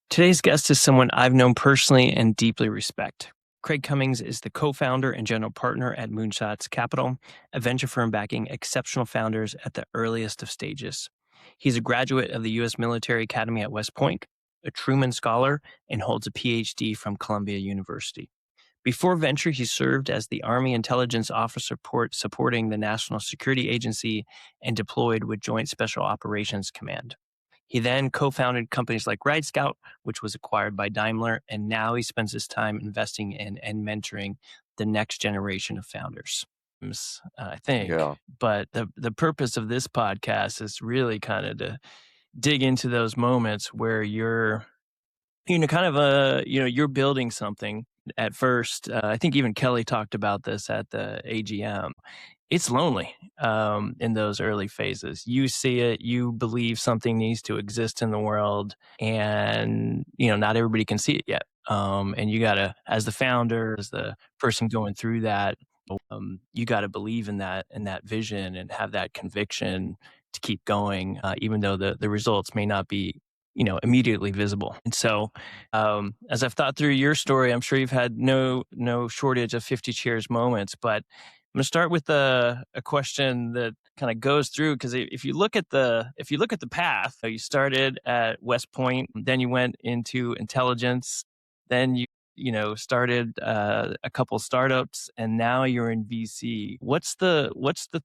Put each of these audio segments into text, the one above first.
Today's guest is someone I've known personally and deeply respect. Craig Cummings is the co-founder and general partner at Moonshots Capital, a venture firm backing exceptional founders at the earliest of stages. He's a graduate of the U.S. Military Academy at West Point, a Truman Scholar, and holds a PhD from Columbia University. Before venture, he served as the Army Intelligence Officer supporting the National Security Agency and deployed with Joint Special Operations Command. He then co-founded companies like RideScout, which was acquired by Daimler, and now he spends his time investing in and mentoring the next generation of founders. I think, but the purpose of this podcast is really kind of to dig into those moments where you're building something at first. I think even Kelly talked about this at the AGM. It's lonely in those early phases. You see it, you believe something needs to exist in the world, and not everybody can see it yet. And you gotta, as the founder, as the person going through that, you gotta believe in that vision and have that conviction to keep going, even though the results may not be immediately visible. And so as I've thought through your story, I'm sure you've had no shortage of 50 cheers moments, but I'm going to start with a question that kind of goes through, because if you look at the path, you started at West Point, then you went into intelligence, then you started a couple startups, and now you're in VC. What's the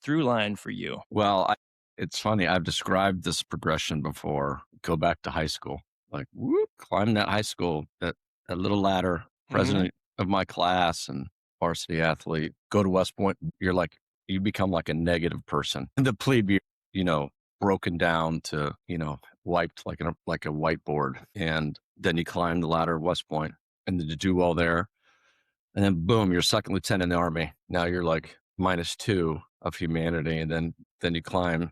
through line for you? Well, it's funny. I've described this progression before. Go back to high school, like climb that high school, that little ladder, president of my class and varsity athlete. Go to West Point. You become like a negative person. And the plebe, broken down to, wiped like a whiteboard. And then you climb the ladder at West Point, and then you do well there. And then boom, you're second lieutenant in the Army. Now you're like -2 of humanity. And then you climb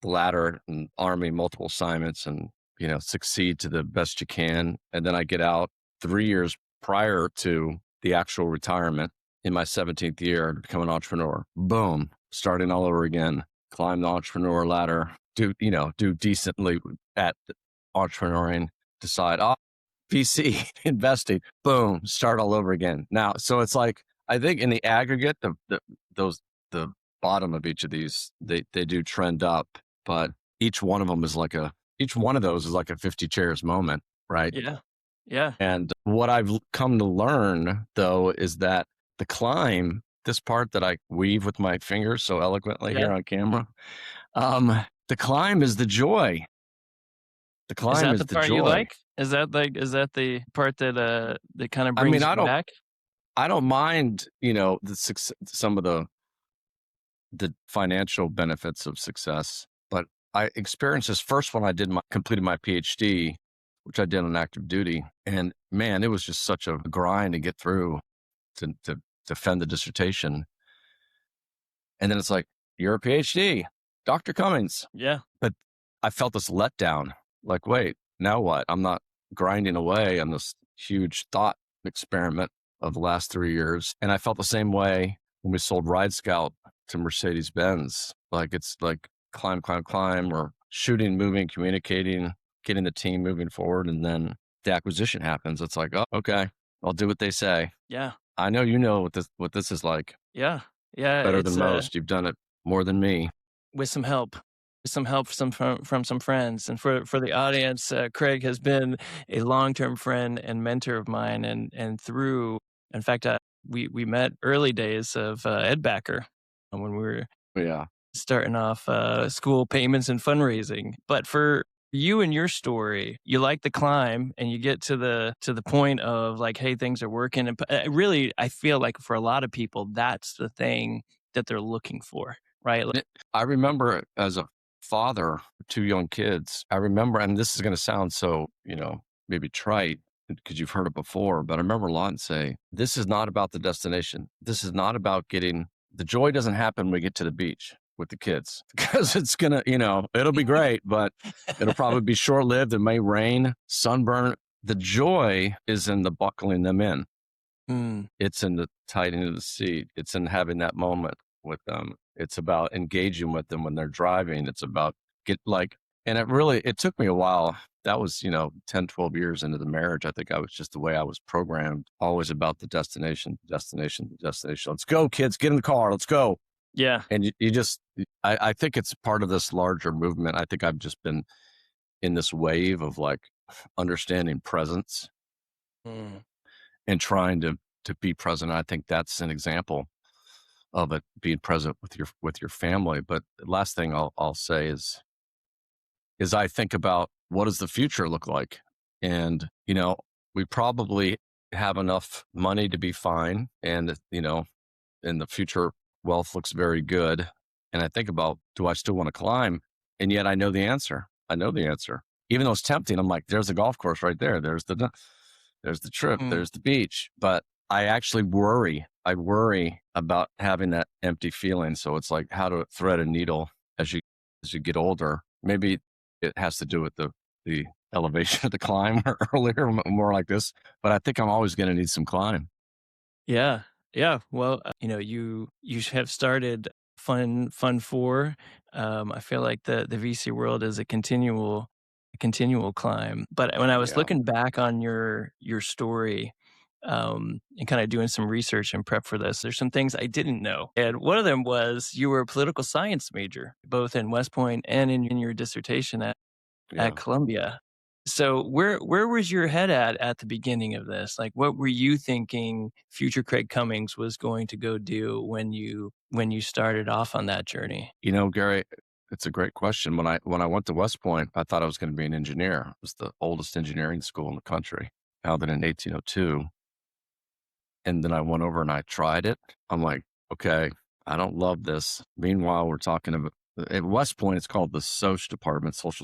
the ladder and Army, multiple assignments, and succeed to the best you can. And then I get out 3 years prior to the actual retirement in my 17th year to become an entrepreneur. Boom, starting all over again, climb the entrepreneur ladder, do decently at entrepreneuring, decide, VC investing, boom, start all over again. Now, so it's like, I think in the aggregate, the bottom of each of these, they do trend up, but each one of those is like a 50 chairs moment, right? Yeah. And what I've come to learn, though, is that the climb, this part that I weave with my fingers so eloquently here on camera, the climb is the joy. The climb is the part joy. You like? Is that the part that kind of brings you back? I don't mind, some of the financial benefits of success, but I experienced this first when I completed my PhD, which I did on active duty. And man, it was just such a grind to get through to defend the dissertation. And then it's like, you're a PhD, Dr. Cummings. Yeah. But I felt this letdown, like, wait, now what? I'm not grinding away on this huge thought experiment of the last 3 years. And I felt the same way when we sold RideScout to Mercedes-Benz. Like, it's like climb, or shooting, moving, communicating, getting the team moving forward. And then the acquisition happens. It's like, oh, okay, I'll do what they say. Yeah. I know what this is like. Yeah. Better than most. You've done it more than me. With some help from some friends. And for the audience, Craig has been a long-term friend and mentor of mine. And through, in fact, we met early days of Ed Backer when we were starting off school payments and fundraising. But for you and your story, you like the climb and you get to the point of like, hey, things are working. And really, I feel like for a lot of people, that's the thing that they're looking for, right? I remember as a father of 2 young kids, and this is going to sound so, maybe trite because you've heard it before, but I remember Lon say, this is not about the destination. This is not about the joy doesn't happen when we get to the beach with the kids, because it's gonna, it'll be great, but it'll probably be short-lived. It may rain, sunburn. The joy is in the buckling them in. It's in the tightening of the seat. It's in having that moment with them. It's about engaging with them when they're driving. It's about And it took me a while. That was, 10, 12 years into the marriage. I think I was just the way I was programmed, always about the destination. Let's go, kids, get in the car. Let's go. Yeah. And you just, I think it's part of this larger movement. I think I've just been in this wave of like understanding presence and trying to be present. I think that's an example of it, being present with your family. But the last thing I'll say is I think about, what does the future look like? And, we probably have enough money to be fine. And, in the future, wealth looks very good. And I think about, do I still want to climb? And yet I know the answer. Even though it's tempting, I'm like, there's a golf course right there. There's the trip, there's the beach. But I actually worry. I worry about having that empty feeling. So it's like how to thread a needle as you get older. Maybe it has to do with the elevation of the climb earlier, more like this. But I think I'm always going to need some climb. Yeah. Yeah. Well, you have started Fun 4. I feel like the VC world is a continual climb. But when I was looking back on your story, and kind of doing some research and prep for this, there's some things I didn't know. And one of them was you were a political science major, both in West Point and in your dissertation at Columbia. So where was your head at the beginning of this? Like, what were you thinking future Craig Cummings was going to go do when you started off on that journey? Gary, it's a great question. When I went to West Point, I thought I was going to be an engineer. It was the oldest engineering school in the country, founded in 1802. And then I went over and I tried it. I'm like, okay, I don't love this. Meanwhile, we're talking about, at West Point, it's called the social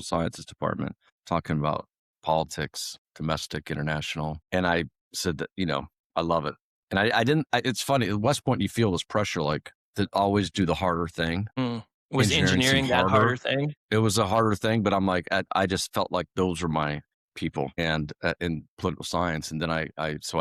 sciences department, talking about politics, domestic, international. And I said that, I love it. And I didn't, it's funny, at West Point, you feel this pressure, like to always do the harder thing. Was engineering that harder thing? It was a harder thing, but I'm like, I just felt like those were my people, and in political science. And then I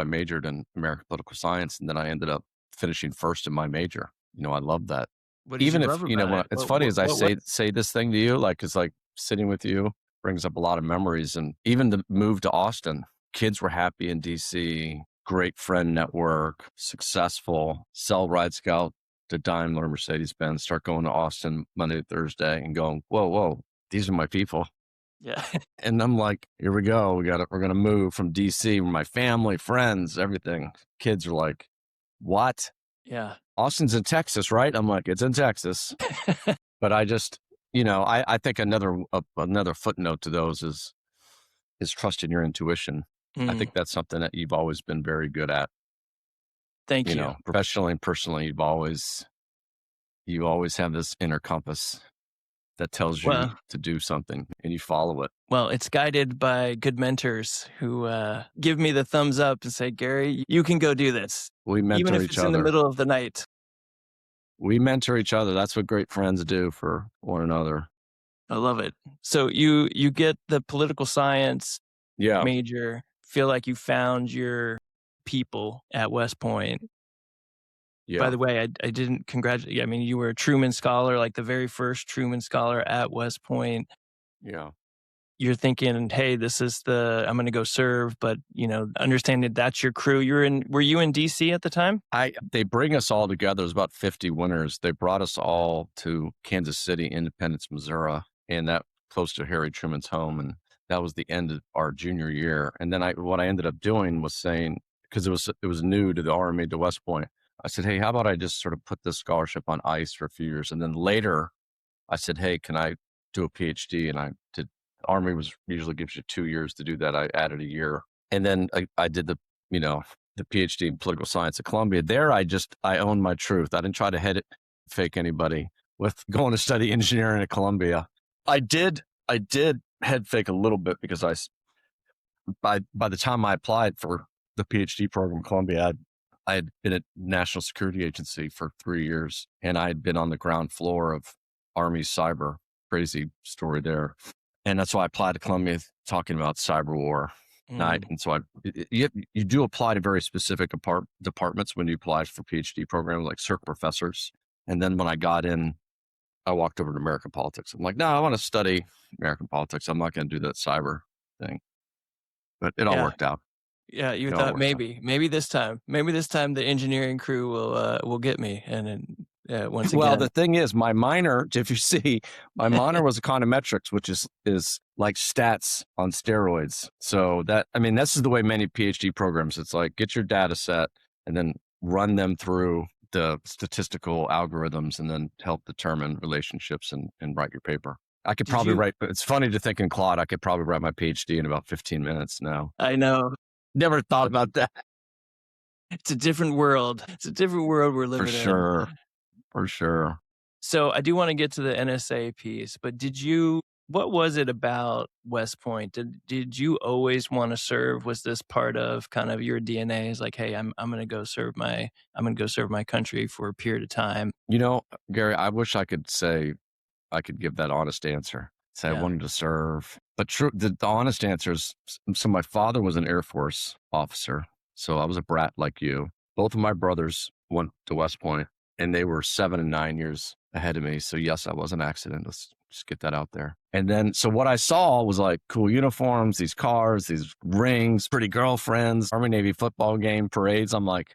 majored in American political science, and then I ended up finishing first in my major. I love that. What did Even you if, love about it? it's funny as I say this thing to you, like, it's like sitting with you brings up a lot of memories. And even the move to Austin, kids were happy in DC, great friend network, successful, sell RideScout to Daimler Mercedes-Benz, start going to Austin Monday to Thursday and going, whoa, these are my people. Yeah. And I'm like, here we go. We're going to move from DC, my family, friends, everything. Kids are like, what? Yeah. Austin's in Texas, right? I'm like, it's in Texas. But I just, I think another footnote to those is trusting your intuition. I think that's something that you've always been very good at. Thank you. Professionally and personally, you always have this inner compass that tells you to do something, and you follow it. Well, it's guided by good mentors who give me the thumbs up to say, Gary, you can go do this. We mentor even if each it's other. In the middle of the night. We mentor each other. That's what great friends do for one another. I love it. So you get the political science major, feel like you found your people at West Point. Yeah. By the way, I didn't congratulate you. I mean, you were a Truman Scholar, like the very first Truman Scholar at West Point. Yeah. You're thinking, hey, this is I'm going to go serve, but understanding that's your crew. Were you in DC at the time? They bring us all together. There's about 50 winners. They brought us all to Kansas City, Independence, Missouri, and that close to Harry Truman's home. And that was the end of our junior year. And then what I ended up doing was saying, because it was new to the Army, to West Point, I said, hey, how about I just sort of put this scholarship on ice for a few years? And then later I said, hey, can I do a PhD? And I did. Army usually gives you 2 years to do that. I added a year. And then I did the PhD in political science at Columbia. There, I owned my truth. I didn't try to fake anybody with going to study engineering at Columbia. I did head fake a little bit because by the time I applied for the PhD program at Columbia, I had been at National Security Agency for 3 years, and I had been on the ground floor of Army cyber. Crazy story there. And that's why I applied to Columbia, talking about cyber war. And so you do apply to very specific departments when you apply for PhD programs, like certain professors. And then when I got in I walked over to American politics. I'm like, no, I want to study American politics. I'm not going to do that cyber thing. But it all Yeah. worked out. Yeah, you It all thought worked out. maybe this time the engineering crew will get me, and then once Well, again, the thing is, my minor, if you see, my minor was econometrics, which is like stats on steroids. So this is the way many PhD programs. It's like get your data set and then run them through the statistical algorithms and then help determine relationships and write your paper. I could did probably you? write. It's funny to think in Claude, I could probably write my PhD in about 15 minutes now. I know Never thought about that. it's a different world. It's a different world we're living For in. sure. For sure. So I do want to get to the NSA piece, but what was it about West Point? Did you always want to serve? Was this part of kind of your DNA? Is like, hey, I'm going to go serve my country for a period of time. Gary, I wish I could say I could give that honest answer. Say I wanted to serve, but the honest answer is, so my father was an Air Force officer, so I was a brat like you. Both of my brothers went to West Point, and they were 7 and 9 years ahead of me. So yes, I was an accident. Let's just get that out there. And then, so what I saw was like cool uniforms, these cars, these rings, pretty girlfriends, Army Navy football game parades. I'm like,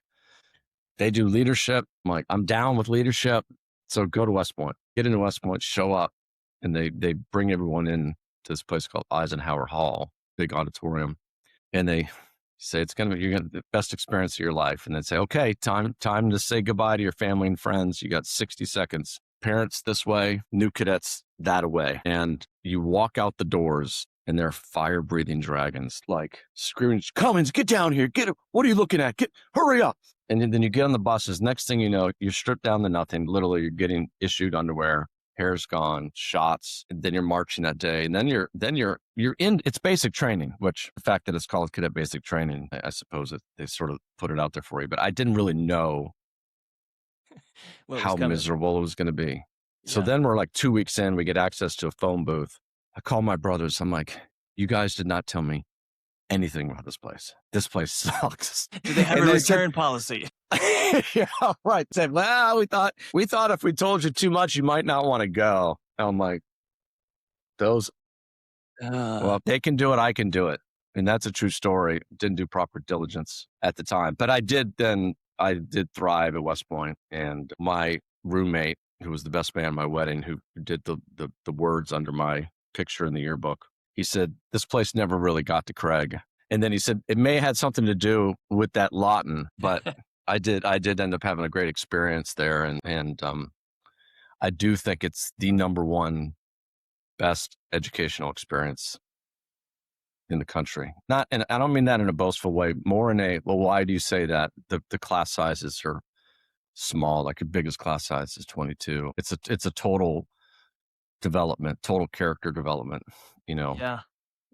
they do leadership. I'm like, I'm down with leadership. So go to West Point, get into West Point, show up. And they bring everyone in to this place called Eisenhower Hall, big auditorium. And they say, you're going to the best experience of your life. And they say, okay, time to say goodbye to your family and friends. You got 60 seconds. Parents this way, new cadets that way. And you walk out the doors and they're fire breathing dragons, like screaming, Cummings, get down here. What are you looking at? Hurry up. And then you get on the buses. Next thing you know, you're stripped down to nothing. Literally, you're getting issued underwear. Hair's gone, shots, and then you're marching that day. And then you're in, it's basic training, which the fact that it's called cadet basic training, I suppose they sort of put it out there for you, but I didn't really know how miserable it was going to be. Yeah. So then we're like 2 weeks in, we get access to a phone booth. I call my brothers. I'm like, you guys did not tell me anything about this place. This place sucks. Do they have a return policy? Yeah, right. Said, well, we thought if we told you too much, you might not want to go. And I'm like, well, if they can do it, I can do it. And that's a true story. Didn't do proper diligence at the time, but I did thrive at West Point. And my roommate, who was the best man at my wedding, who did the words under my picture in the yearbook, he said, this place never really got to Craig. And then he said, it may have had something to do with that Lawton, but I did end up having a great experience there. And I do think it's the number one best educational experience in the country. And I don't mean that in a boastful way, more in a, well, why do you say that? The class sizes are small, like your biggest class size is 22. It's a total development, total character development,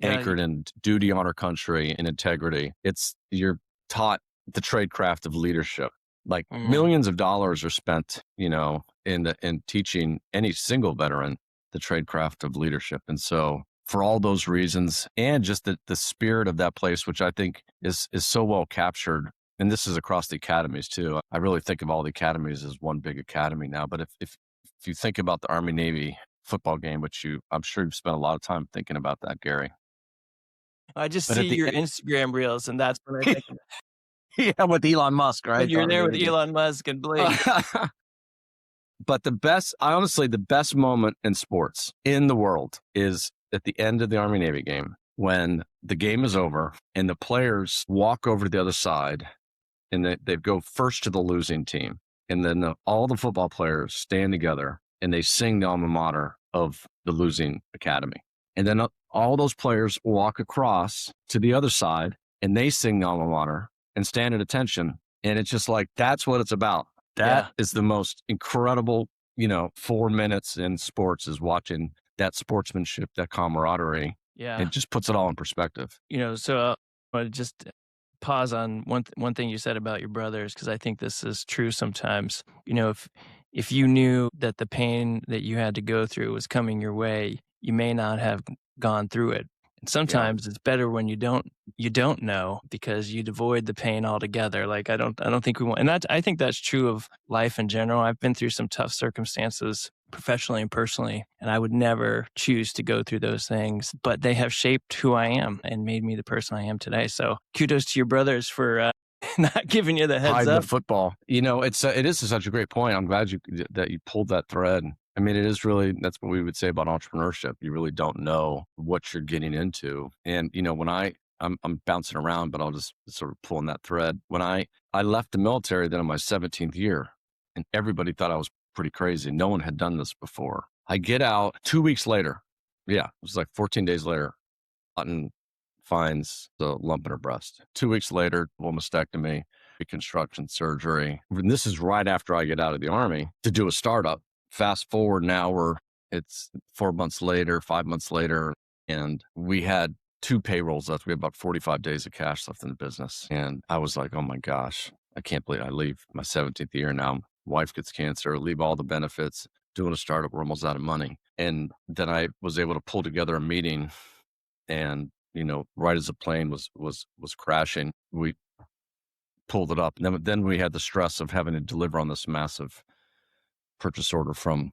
anchored in duty, honor, country, and integrity. You're taught the tradecraft of leadership. Like millions of dollars are spent, in teaching any single veteran the tradecraft of leadership. And so for all those reasons, and just the spirit of that place, which I think is so well captured, and this is across the academies too. I really think of all the academies as one big academy now. But if you think about the Army Navy football game, which I'm sure you've spent a lot of time thinking about that, Gary. I just see your Instagram reels, and that's what I think. Yeah, with Elon Musk, right? But you're there with Elon Musk and Blake. But the best moment in sports in the world is at the end of the Army Navy game, when the game is over and the players walk over to the other side and they go first to the losing team. And then all the football players stand together and they sing the alma mater of the losing academy. And then all those players walk across to the other side and they sing the alma mater and stand at attention. And it's just like, that's what it's about. That is the most incredible, 4 minutes in sports, is watching that sportsmanship, that camaraderie. Yeah. It just puts it all in perspective. So I want to just pause on one thing you said about your brothers, because I think this is true sometimes. If you knew that the pain that you had to go through was coming your way, you may not have gone through it. And sometimes it's better when you don't know, because you'd avoid the pain altogether. Like I don't think we want, and I think that's true of life in general. I've been through some tough circumstances professionally and personally. And I would never choose to go through those things, but they have shaped who I am and made me the person I am today. So kudos to your brothers for not giving you the heads Hiding the up. football. It is such a great point. I'm glad that you pulled that thread. I mean, it is really, that's what we would say about entrepreneurship. You really don't know what you're getting into. And, when I'm bouncing around, but I'll just sort of pull on that thread. When I left the military then in my 17th year, and everybody thought I was pretty crazy. No one had done this before. I get out 2 weeks later. Yeah, it was like 14 days later. Cotton finds the lump in her breast. 2 weeks later, full mastectomy, reconstruction surgery. And this is right after I get out of the Army to do a startup. Fast forward now, it's 4 months later, 5 months later, and we had 2 payrolls left. We had about 45 days of cash left in the business. And I was like, oh my gosh, I can't believe I leave my 17th year now. Wife gets cancer, leave all the benefits, doing a startup, we're almost out of money. And then I was able to pull together a meeting, and right as the plane was crashing, we pulled it up. And then we had the stress of having to deliver on this massive purchase order from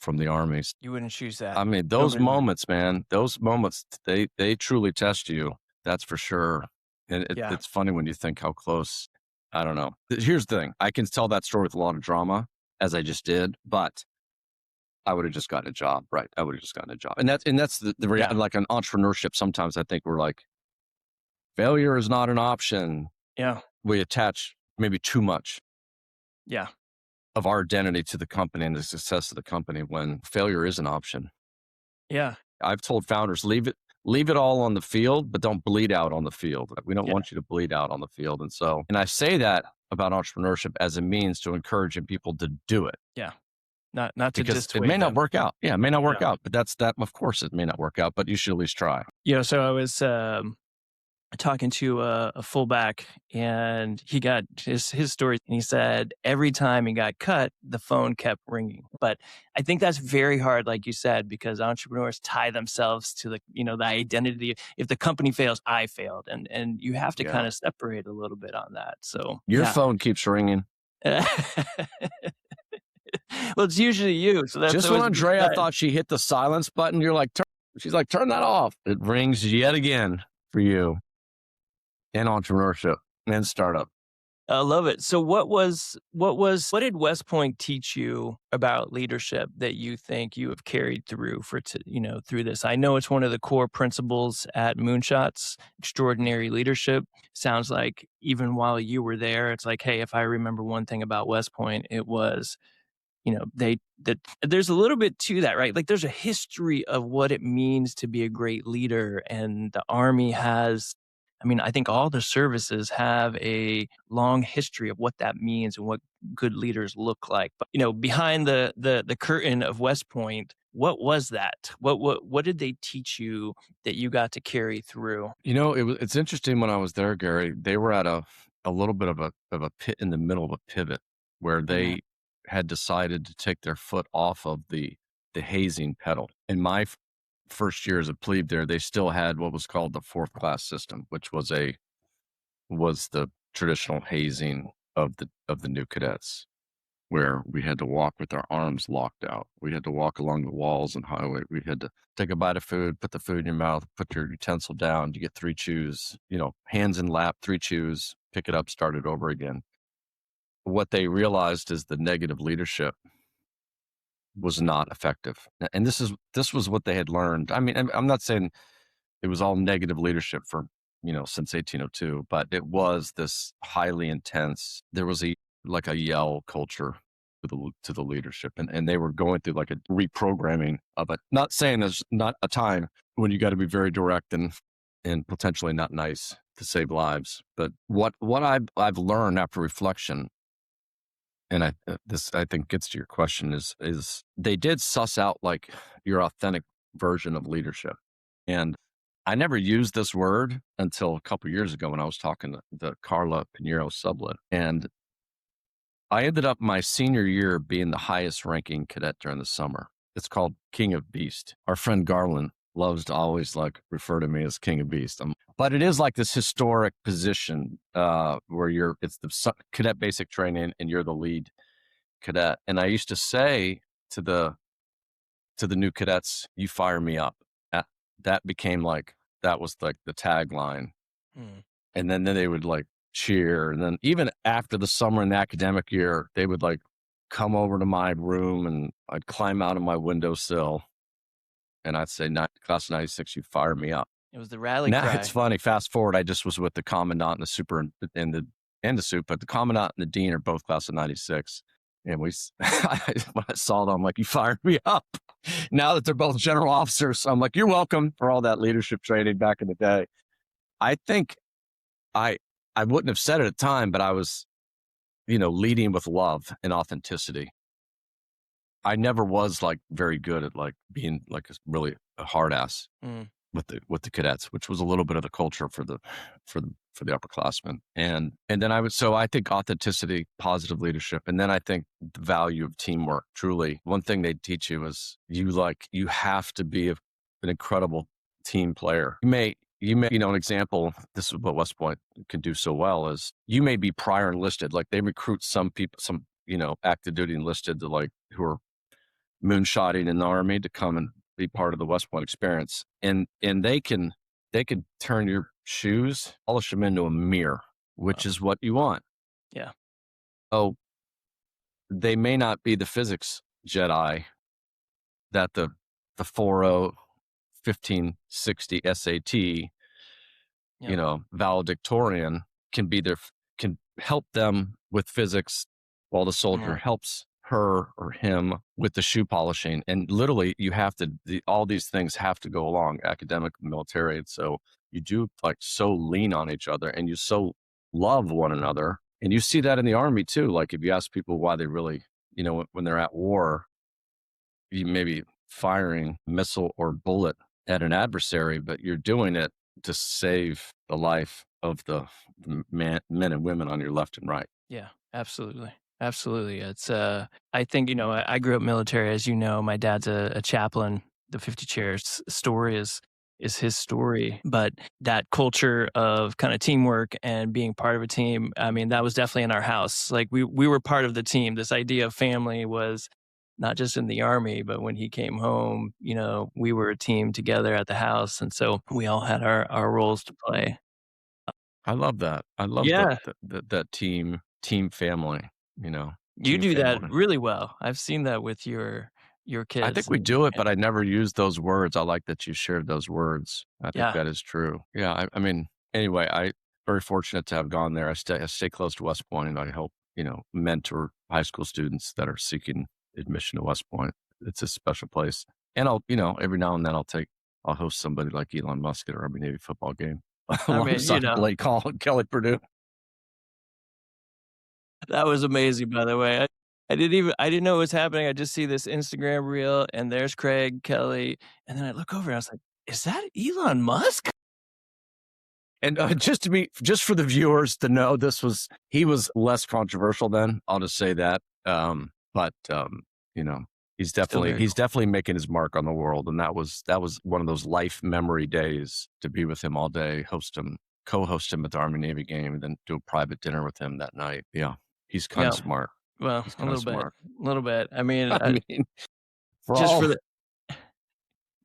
the armies. You wouldn't choose that. I mean, those moments, man, they truly test you. That's for sure. And it's funny when you think how close. I don't know. Here's the thing. I can tell that story with a lot of drama, as I just did, but I would have just gotten a job, right? I would have just gotten a job. And that's the reality. Like in entrepreneurship, sometimes I think we're like, failure is not an option. Yeah. We attach maybe too much of our identity to the company and the success of the company when failure is an option. Yeah. I've told founders, leave it all on the field, but don't bleed out on the field. We don't want you to bleed out on the field. And I say that about entrepreneurship as a means to encouraging people to do it. Yeah. Not to because just it may not work out. Yeah, it may not work out, but of course it may not work out, but you should at least try. So I was talking to a fullback, and he got his story, and he said every time he got cut, the phone kept ringing. But I think that's very hard, like you said, because entrepreneurs tie themselves to the identity. If the company fails, I failed, and you have to kind of separate a little bit on that. So your phone keeps ringing. Well, it's usually you. So that's just when Andrea thought she hit the silence button, you're like, she's like, turn that off. It rings yet again for you in entrepreneurship and startup. I love it. So what did West Point teach you about leadership that you think you have carried through through this? I know it's one of the core principles at Moonshots, extraordinary leadership. Sounds like even while you were there, it's like, hey, if I remember one thing about West Point, it was, there's a little bit to that, right? Like there's a history of what it means to be a great leader, and the Army has, I think all the services have a long history of what that means and what good leaders look like. But, behind the curtain of West Point, what was that? What did they teach you that you got to carry through? It's interesting. When I was there, Gary, they were at a little bit of a pit in the middle of a pivot where they had decided to take their foot off of the hazing pedal. In my first year as a plebe there, they still had what was called the 4th class system, which was the traditional hazing of the new cadets, where we had to walk with our arms locked out. We had to walk along the walls and highway. We had to take a bite of food, put the food in your mouth, put your utensil down, you get 3 chews, hands in lap, 3 chews, pick it up, start it over again. What they realized is the negative leadership was not effective. And this was what they had learned. I'm not saying it was all negative leadership for, since 1802, but it was this highly intense, there was a yell culture to the leadership. And they were going through like a reprogramming of it. Not saying there's not a time when you got to be very direct and potentially not nice to save lives. But what I've learned after reflection, and this I think gets to your question, is they did suss out like your authentic version of leadership. And I never used this word until a couple of years ago when I was talking to the Carla Pinheiro sublet. And I ended up my senior year being the highest ranking cadet during the summer. It's called King of Beast. Our friend Garland loves to always refer to me as King of Beast. But it is like this historic position where it's the cadet basic training and you're the lead cadet. And I used to say to the to the new cadets, "You fire me up." That became like, that was like the tagline. And then they would like cheer. And then even after the summer and the academic year, they would like come over to my room and I'd climb out of my windowsill and I'd say, class of 96, you fire me up. It was the rally Now cry. it's funny. Fast forward, I just was with the commandant and the super and the soup, but the commandant and the dean are both class of 96. And when I saw them, I'm like, you fired me up. Now that they're both general officers, I'm like, you're welcome for all that leadership training back in the day. I think I wouldn't have said it at the time, but I was, leading with love and authenticity. I never was like very good at like being like really a hard ass with the cadets, which was a little bit of the culture for the upperclassmen. And then I think authenticity, positive leadership. And then I think the value of teamwork. Truly, one thing they teach you is you have to be an incredible team player. You may, an example, this is what West Point can do so well, is you may be prior enlisted. Like they recruit some people, active duty enlisted to like, who are moonshotting in the Army to come and be part of the West Point experience. And they can turn your shoes, polish them into a mirror, which is what you want. Yeah. Oh, they may not be the physics Jedi that the 4.0 1560 SAT, valedictorian can help them with physics while the soldier helps her or him with the shoe polishing. And literally all these things have to go along, academic, military. And so you do like so lean on each other and you so love one another. And you see that in the Army too. Like if you ask people why they really, when they're at war, you may be firing missile or bullet at an adversary, but you're doing it to save the life of the men and women on your left and right. Yeah, absolutely. Absolutely. It's, I think, I grew up military, as you know, my dad's a chaplain. The 50 chairs story is his story, but that culture of kind of teamwork and being part of a team, I mean, that was definitely in our house. Like we were part of the team. This idea of family was not just in the Army, but when he came home, we were a team together at the house. And so we all had our roles to play. I love that. I love that team family, You do that really well. I've seen that with your kids. I think we do it, but I never use those words. I like that you shared those words. I think that is true. Yeah. I mean, anyway, I'm very fortunate to have gone there. I stay close to West Point and I help, mentor high school students that are seeking admission to West Point. It's a special place. And I'll, every now and then I'll host somebody like Elon Musk at an Army Navy football game. Alongside Blake Hall and Kelly Purdue. That was amazing, by the way. I didn't know what was happening. I just see this Instagram reel and there's Craig, Kelly. And then I look over and I was like, is that Elon Musk? And just for the viewers to know, he was less controversial then. I'll just say that. But he's definitely making his mark on the world. And that was one of those life memory days to be with him all day, co-host him at the Army Navy game and then do a private dinner with him that night. Yeah. He's kind of smart. Well, a little bit. I mean,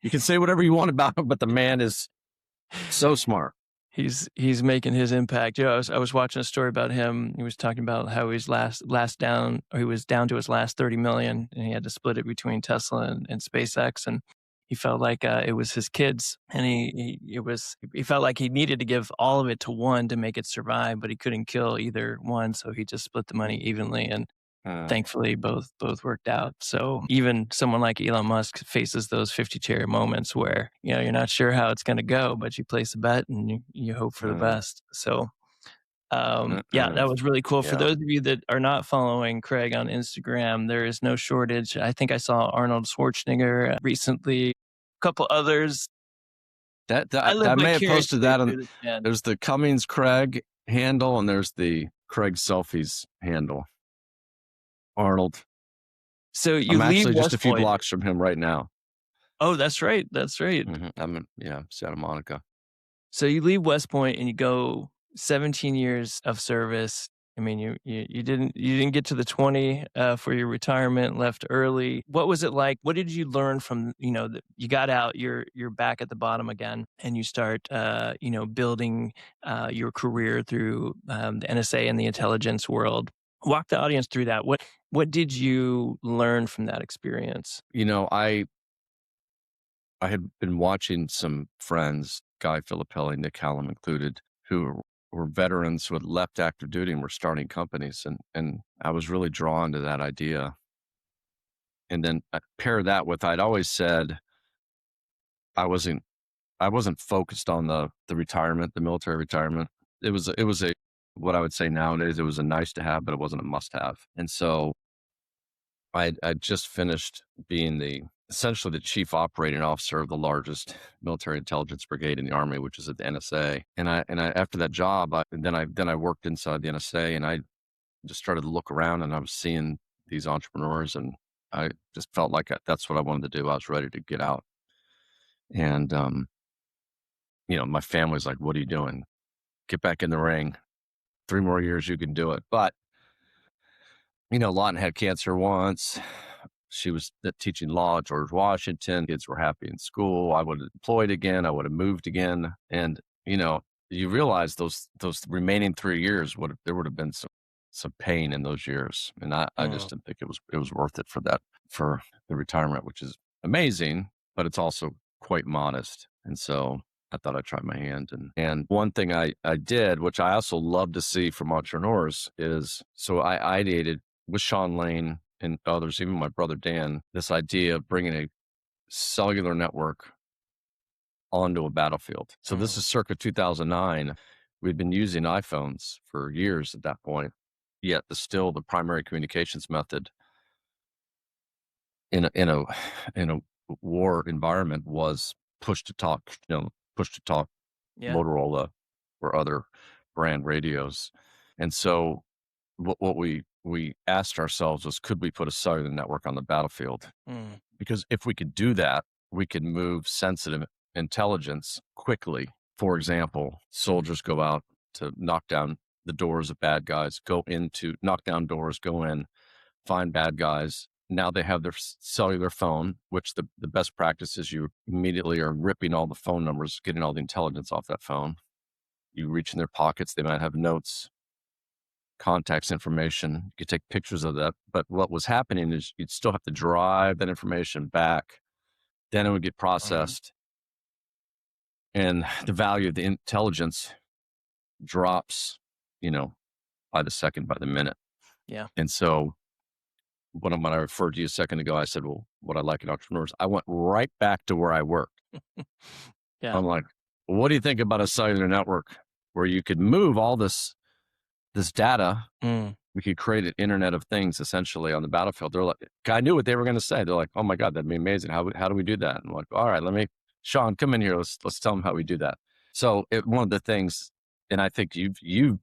you can say whatever you want about him, but the man is so smart. He's making his impact. I was watching a story about him. He was talking about how he was down to his last 30 million and he had to split it between Tesla and SpaceX. And he felt like it was his kids, and he felt like he needed to give all of it to one to make it survive, but he couldn't kill either one, so he just split the money evenly, and thankfully both worked out. So even someone like Elon Musk faces those 50 chair moments where you're not sure how it's going to go, but you place a bet and you hope for the best. So that was really cool. For those of you that are not following Craig on Instagram, there is no shortage. I think I saw Arnold Schwarzenegger recently, a couple others. I may have posted that on. There's the Cummings Craig handle, and there's the Craig Selfies handle. Arnold. So I'm actually just a few blocks from him right now. Oh, that's right. That's right. Mm-hmm. I'm in Santa Monica. So you leave West Point and you go 17 years of service. I mean, you didn't get to the 20 for your retirement, left early. What was it like? What did you learn from, you got out, you're back at the bottom again, and you start building your career through the NSA and the intelligence world. Walk the audience through that. What did you learn from that experience? I had been watching some friends, Guy Filippelli, Nick Hallam included, who were veterans who had left active duty and were starting companies. And I was really drawn to that idea. And then I pair that with, I'd always said I wasn't focused on the retirement, the military retirement. It was a, what I would say nowadays, it was a nice to have, but it wasn't a must have. And so I just finished being essentially the chief operating officer of the largest military intelligence brigade in the Army, which is at the NSA. And I after that job, then I worked inside the NSA, and I just started to look around, and I was seeing these entrepreneurs, and I just felt like that's what I wanted to do. I was ready to get out. And my family's like, "What are you doing? Get back in the ring. 3 more years, you can do it." But Lawton had cancer once. She was teaching law at George Washington. Kids were happy in school. I would have deployed again. I would have moved again. And, you realize those remaining 3 years, there would have been some pain in those years. And I just didn't think it was worth it for the retirement, which is amazing, but it's also quite modest. And so I thought I'd try my hand. And one thing I did, which I also love to see from entrepreneurs, is so I ideated with Sean Lane and others, even my brother Dan, this idea of bringing a cellular network onto a battlefield. So this is circa 2009. We'd been using iPhones for years at that point, yet still the primary communications method in a war environment was push to talk, Motorola or other brand radios. And so what we asked ourselves was, could we put a cellular network on the battlefield? Because if we could do that, we could move sensitive intelligence quickly. For example, soldiers go out to knock down the doors of bad guys, knock down doors, go in, find bad guys. Now they have their cellular phone, which the best practice is you immediately are ripping all the phone numbers, getting all the intelligence off that phone. You reach in their pockets, they might have notes, contacts information. You could take pictures of that. But what was happening is you'd still have to drive that information back. Then it would get processed. And the value of the intelligence drops, by the second, by the minute. Yeah. And so when I referred to you a second ago, I said, well, what I like in entrepreneurs, I went right back to where I worked. Yeah. I'm like, well, what do you think about a cellular network where you could move all this data? We could create an internet of things essentially on the battlefield. They're like, I knew what they were going to say. They're like, oh my God, that'd be amazing. How do we do that? And I'm like, all right, Sean, come in here. Let's tell them how we do that. So one of the things, and I think you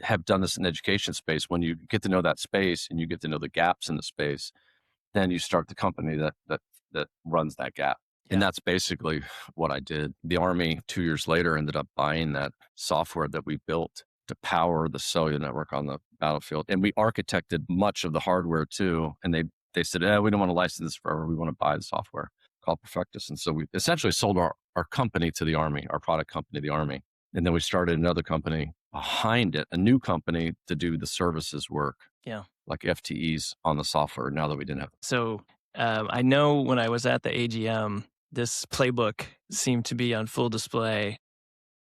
have done this in the education space, when you get to know that space and you get to know the gaps in the space, then you start the company that runs that gap. Yeah. And that's basically what I did. The Army 2 years later ended up buying that software that we built to power the cellular network on the battlefield. And we architected much of the hardware too. And they said, we don't want to license this forever. We want to buy the software called Perfectus. And so we essentially sold our company to the Army, our product company to the Army. And then we started another company behind it, a new company to do the services work. Yeah. Like FTEs on the software now that we didn't have. So I know when I was at the AGM, this playbook seemed to be on full display.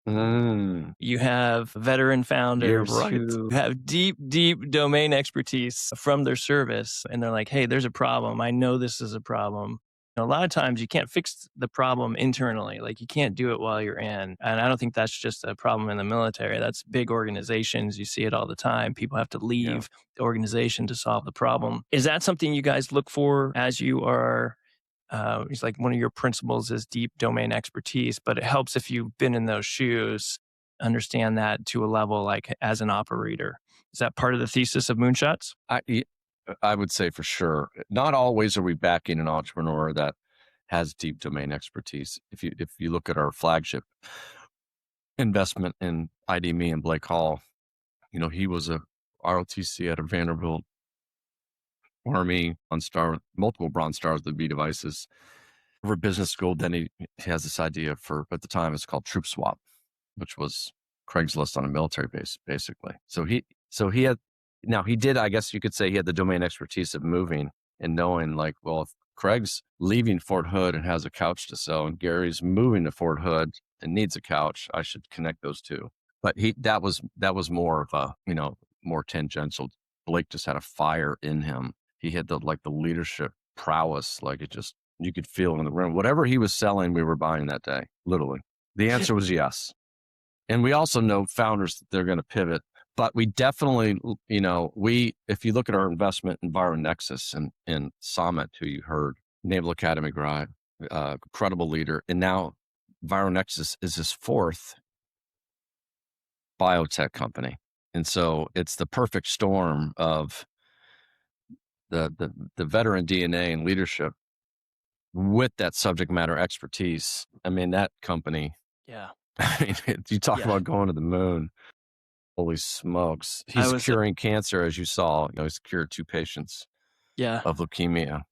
You have veteran founders who have deep, deep domain expertise from their service. And they're like, hey, there's a problem. I know this is a problem. A lot of times you can't fix the problem internally. Like you can't do it while you're in. And I don't think that's just a problem in the military. That's big organizations. You see it all the time. People have to leave the organization to solve the problem. Is that something you guys look for as you are? It's like one of your principles is deep domain expertise, but it helps if you've been in those shoes, understand that to a level like as an operator. Is that part of the thesis of Moonshots? I would say for sure. Not always are we backing an entrepreneur that has deep domain expertise. If you look at our flagship investment in ID.me and Blake Hall, He was a ROTC at a Vanderbilt, Army, on-star, multiple Bronze Stars with the B devices. For business school, then he has this idea for, at the time, it's called Troop Swap, which was Craigslist on a military base, basically. So he had, now he did, I guess you could say he had the domain expertise of moving and knowing like, well, if Craig's leaving Fort Hood and has a couch to sell and Gary's moving to Fort Hood and needs a couch, I should connect those two. But that was more of a, more tangential. Blake just had a fire in him. He had the leadership prowess, you could feel it in the room. Whatever he was selling, we were buying that day, literally. The answer was yes. And we also know founders, they're going to pivot. But we definitely, if you look at our investment in ViroNexus and Summit, who you heard, Naval Academy grad, incredible leader. And now ViroNexus is his fourth biotech company. And so it's the perfect storm of the veteran DNA and leadership with that subject matter expertise. I mean, that company, Yeah. I mean, you talk about going to the moon. Holy smokes. He's curing cancer, as you saw. He's cured 2 patients of leukemia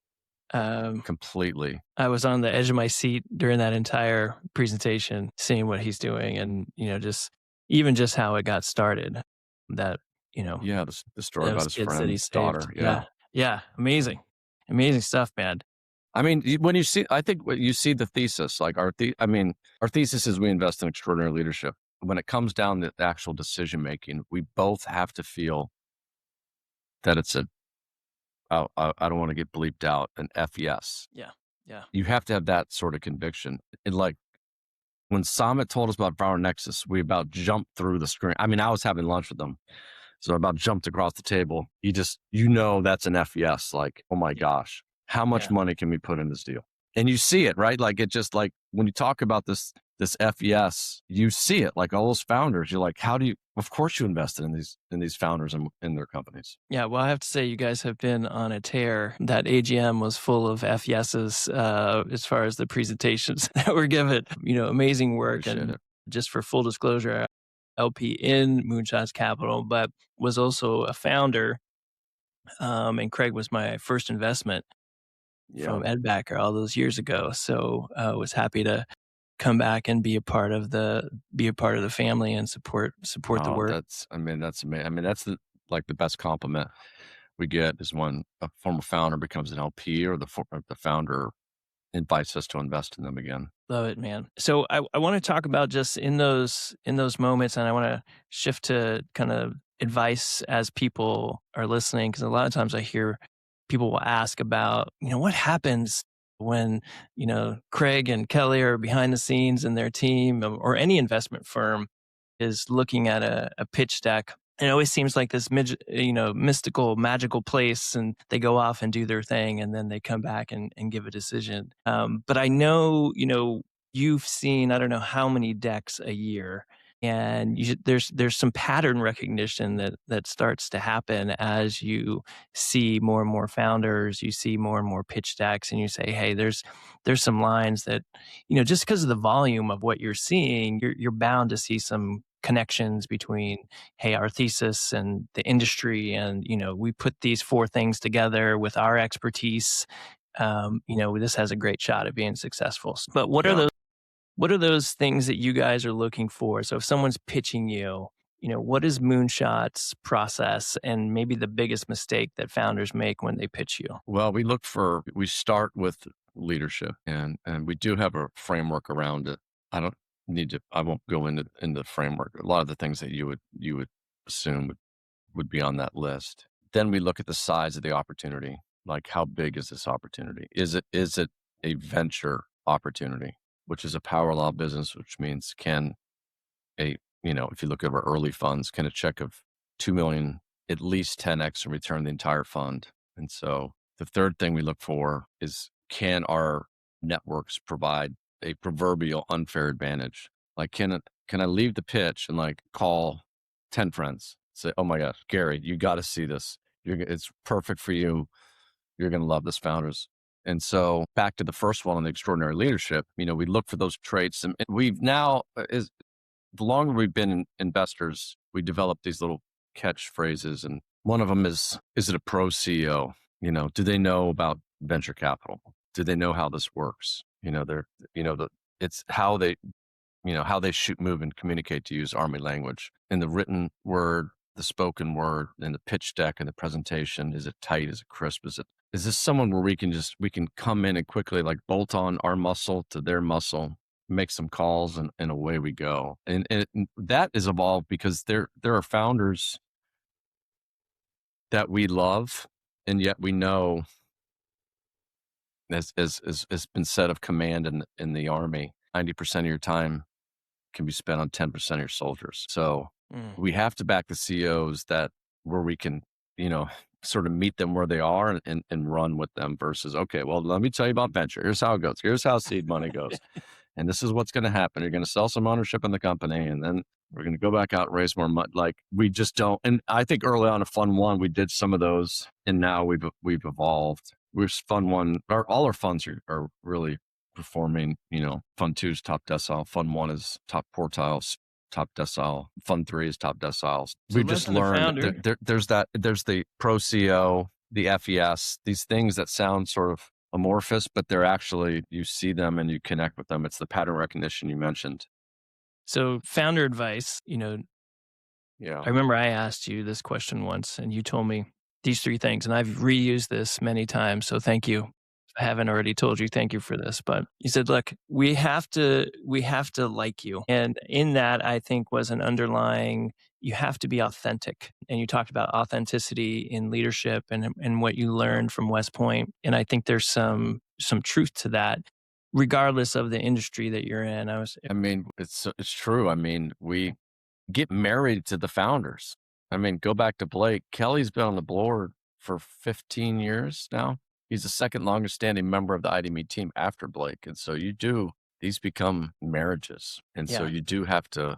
completely. I was on the edge of my seat during that entire presentation, seeing what he's doing and, just how it got started. That, Yeah, the story about his friend's daughter. Yeah. Amazing stuff, man. I mean, when you see, I think you see the thesis, like our thesis is we invest in extraordinary leadership. When it comes down to the actual decision making, we both have to feel that it's I don't want to get bleeped out, an FES. Yeah. You have to have that sort of conviction. And like when Summit told us about ViroNexus, we about jumped through the screen. I mean, I was having lunch with them, so I about jumped across the table. That's an FES. Like, oh my gosh. How much money can we put in this deal? And you see it, right? Like, it just like when you talk about this FES, you see it like all those founders. You're like, of course you invested in these founders and in their companies. Yeah. Well, I have to say you guys have been on a tear. That AGM was full of FESs as far as the presentations that were given, amazing work. Appreciate it. Just for full disclosure, LP in Moonshots Capital, but was also a founder. And Craig was my first investment from Ed Backer all those years ago. So I was happy to come back and be a part of the family and support the work. That's amazing. I mean, that's the best compliment we get is when a former founder becomes an LP or the founder invites us to invest in them again. Love it, man. So I want to talk about just in those moments, and I want to shift to kind of advice as people are listening, because a lot of times I hear people will ask about, what happens when, Craig and Kelly are behind the scenes and their team or any investment firm is looking at a pitch deck. And it always seems like this, mystical, magical place, and they go off and do their thing, and then they come back and give a decision. But I know, you've seen, I don't know how many decks a year, and there's some pattern recognition that starts to happen as you see more and more founders, you see more and more pitch decks, and you say, hey, there's some lines that, just because of the volume of what you're seeing, you're bound to see some connections between, hey, our thesis and the industry, and we put these 4 things together with our expertise. This has a great shot at being successful. But what are those things that you guys are looking for? So if someone's pitching you, what is Moonshots' process, and maybe the biggest mistake that founders make when they pitch you? Well, we start with leadership, and we do have a framework around it. I won't go into the framework. A lot of the things that you would assume would be on that list. Then we look at the size of the opportunity. Like, how big is this opportunity? Is it a venture opportunity, which is a power law business, which means if you look at our early funds, can a check of $2 million at least 10x and return the entire fund? And so the third thing we look for is, can our networks provide a proverbial unfair advantage? Like, can I leave the pitch and call 10 friends, say, oh my gosh, Gary, you got to see this. It's perfect for you. You're going to love this founders. And so back to the first one on the extraordinary leadership, we look for those traits, and we've now, the longer we've been investors, we develop these little catchphrases, and one of them is it a pro CEO? Do they know about venture capital? Do they know how this works? It's how they shoot, move, and communicate, to use Army language. In the written word, the spoken word, and the pitch deck and the presentation, is it tight? Is it crisp? Is this someone where we can come in and quickly like bolt on our muscle to their muscle, make some calls, and away we go. And that is evolved because there are founders that we love, and yet we know, as has been said of command in the Army, 90% of your time can be spent on 10% of your soldiers. So we have to back the CEOs where we can, sort of meet them where they are and run with them versus, okay, well, let me tell you about venture. Here's how it goes. Here's how seed money goes. And this is what's going to happen. You're going to sell some ownership in the company, and then we're going to go back out and raise more money. Like, we just don't. And I think early on in Fund 1, we did some of those, and now we've evolved. Fund 1, all our funds are really performing. Fund 2 is top decile. Fund 1 is top quartiles, top decile. Fund 3 is top deciles. So We've just learned there's the pro CEO, the FES, these things that sound sort of amorphous, but they're actually, you see them and you connect with them. It's the pattern recognition you mentioned. So founder advice, Yeah. I remember I asked you this question once and you told me these 3 things, and I've reused this many times. So thank you. I haven't already told you thank you for this, but you said, look, we have to like you. And in that, I think, was an underlying, you have to be authentic. And you talked about authenticity in leadership and what you learned from West Point. And I think there's some truth to that, regardless of the industry that you're in. It's true. We get married to the founders. Go back to Blake. Kelly's been on the board for 15 years now. He's the second longest standing member of the IDME team after Blake. And so these become marriages. And so you do have to,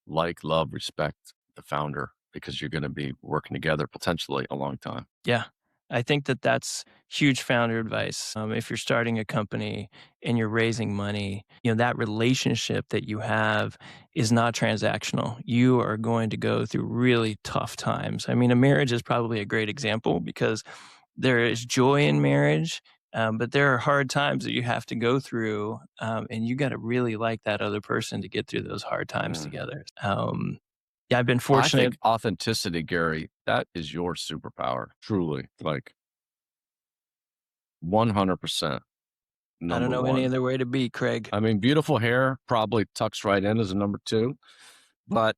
like, love, respect the founder, because you're going to be working together potentially a long time. Yeah. I think that's huge founder advice. If you're starting a company and you're raising money, that relationship that you have is not transactional. You are going to go through really tough times. A marriage is probably a great example because there is joy in marriage, but there are hard times that you have to go through, and you got to really like that other person to get through those hard times together. I've been fortunate. I think authenticity, Gary, that is your superpower, truly. Like 100%. I don't know any other way to be, Craig. Beautiful hair probably tucks right in as a number 2, but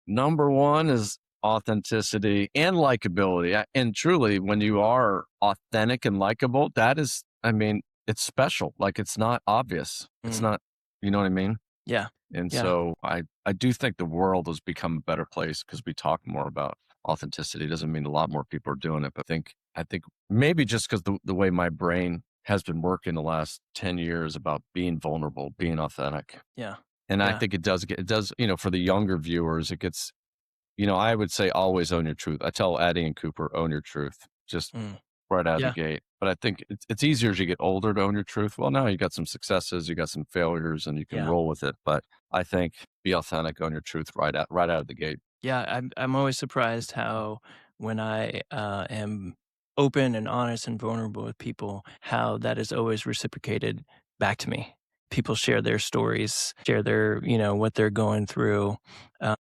number 1 is authenticity and likability. And truly, when you are authentic and likable, that is, it's special. Like, it's not obvious. It's not, you know what I mean? Yeah. And so I do think the world has become a better place because we talk more about authenticity. It doesn't mean a lot more people are doing it, but I think maybe just because the way my brain has been working the last 10 years about being vulnerable, being authentic. Yeah. And I think it does, for the younger viewers, it gets, I would say always own your truth. I tell Addie and Cooper, own your truth, just right out of the gate. But I think it's easier as you get older to own your truth. Well, now you got some successes, you got some failures, and you can roll with it. But I think be authentic, own your truth right out of the gate. Yeah, I'm always surprised how when I am open and honest and vulnerable with people, how that is always reciprocated back to me. People share their stories, share their, what they're going through.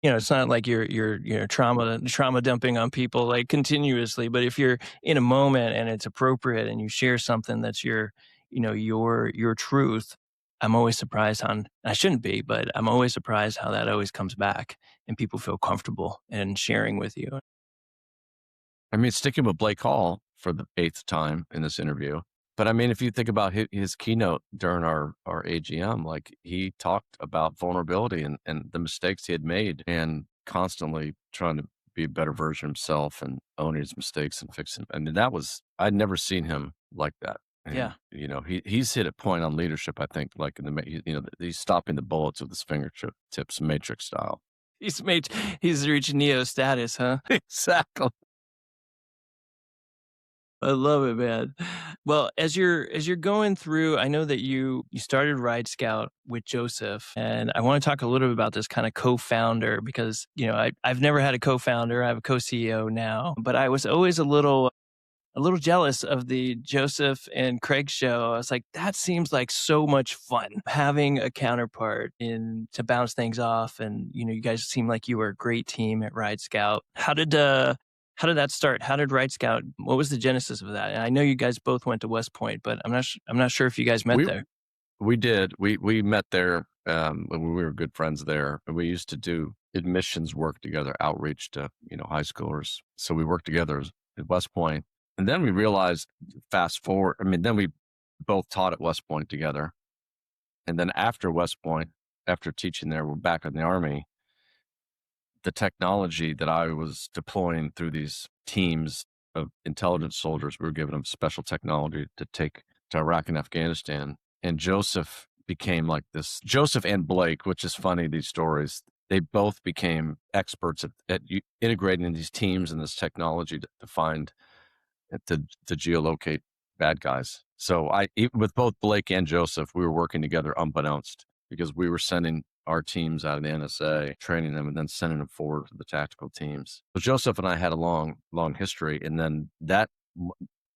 It's not like you're trauma dumping on people like continuously, but if you're in a moment and it's appropriate and you share something that's your truth, I'm always surprised I shouldn't be, but I'm always surprised how that always comes back and people feel comfortable in sharing with you. Sticking with Blake Hall for the 8th time in this interview. But if you think about his keynote during our AGM, like, he talked about vulnerability and the mistakes he had made, and constantly trying to be a better version of himself and owning his mistakes and fixing them. I'd never seen him like that. And, he's hit a point on leadership, I think, like he's stopping the bullets with his fingertips, Matrix style. He's reached Neo status, huh? Exactly. I love it, man. Well, as you're going through, I know that you started RideScout with Joseph, and I want to talk a little bit about this kind of co-founder because I've never had a co-founder. I have a co-CEO now, but I was always a little jealous of the Joseph and Craig show. I was like, that seems like so much fun having a counterpart in to bounce things off. And you guys seem like you were a great team at Ride Scout. How did that start? How did Ride Scout? What was the genesis of that? And I know you guys both went to West Point, but I'm not sure if you guys met We there. we did. We met there when we were good friends there. And we used to do admissions work together, outreach to, high schoolers. So we worked together at West Point. And then we realized, fast forward, then we both taught at West Point together. And then after West Point, after teaching there, we're back in the Army. The technology that I was deploying through these teams of intelligence soldiers, we were giving them special technology to take to Iraq and Afghanistan. And Joseph became like this, Joseph and Blake, which is funny, these stories, they both became experts at integrating these teams and this technology to find, to geolocate bad guys. So with both Blake and Joseph, we were working together unbeknownst because we were sending our teams out of the NSA, training them, and then sending them forward to the tactical teams. So Joseph and I had a long history. And then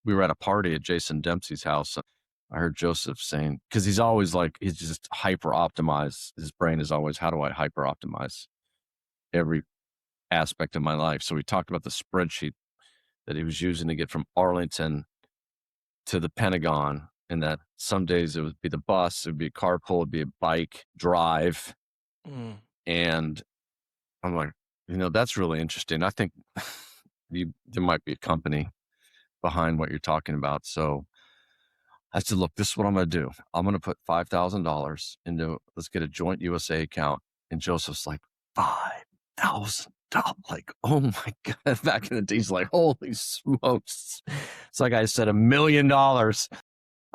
we were at a party at Jason Dempsey's house. I heard Joseph saying, because he's just hyper optimized. His brain is always, how do I hyper optimize every aspect of my life? So we talked about the spreadsheet that he was using to get from Arlington to the Pentagon, and that some days it would be the bus, it would be a carpool, it would be a bike drive. And I'm like, that's really interesting. I think there might be a company behind what you're talking about. So I said, look, this is what I'm going to do. I'm going to put $5,000 into, let's get a joint USA account. And Joseph's like, $5,000. Like, oh my God. Back in the day, he's like, holy smokes. It's like I said, $1 million.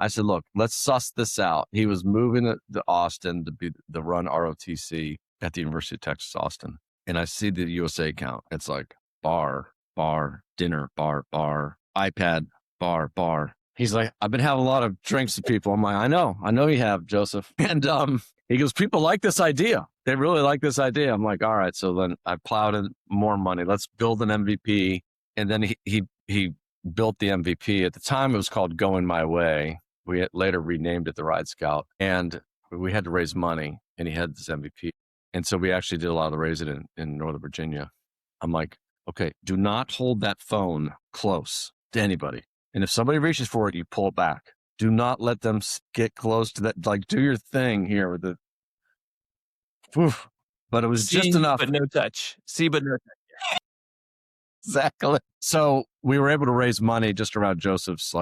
I said, look, let's suss this out. He was moving to Austin to run ROTC at the University of Texas, Austin. And I see the USA account. It's like bar, dinner, bar, iPad, bar. He's like, I've been having a lot of drinks with people. I'm like, I know you have, Joseph. And he goes, people like this idea. They really like this idea. I'm like, all right. So then I plowed in more money. Let's build an MVP. And then he built the MVP. At the time, it was called Going My Way. We later renamed it the RideScout. And we had to raise money, and he had this MVP. And so we actually did a lot of the raising in Northern Virginia. I'm like, okay, do not hold that phone close to anybody. And if somebody reaches for it, you pull it back. Do not let them get close to that. Like, do your thing here with the. Whew. But it was just enough. But no touch. See, but no touch. Exactly. So we were able to raise money just around Joseph's,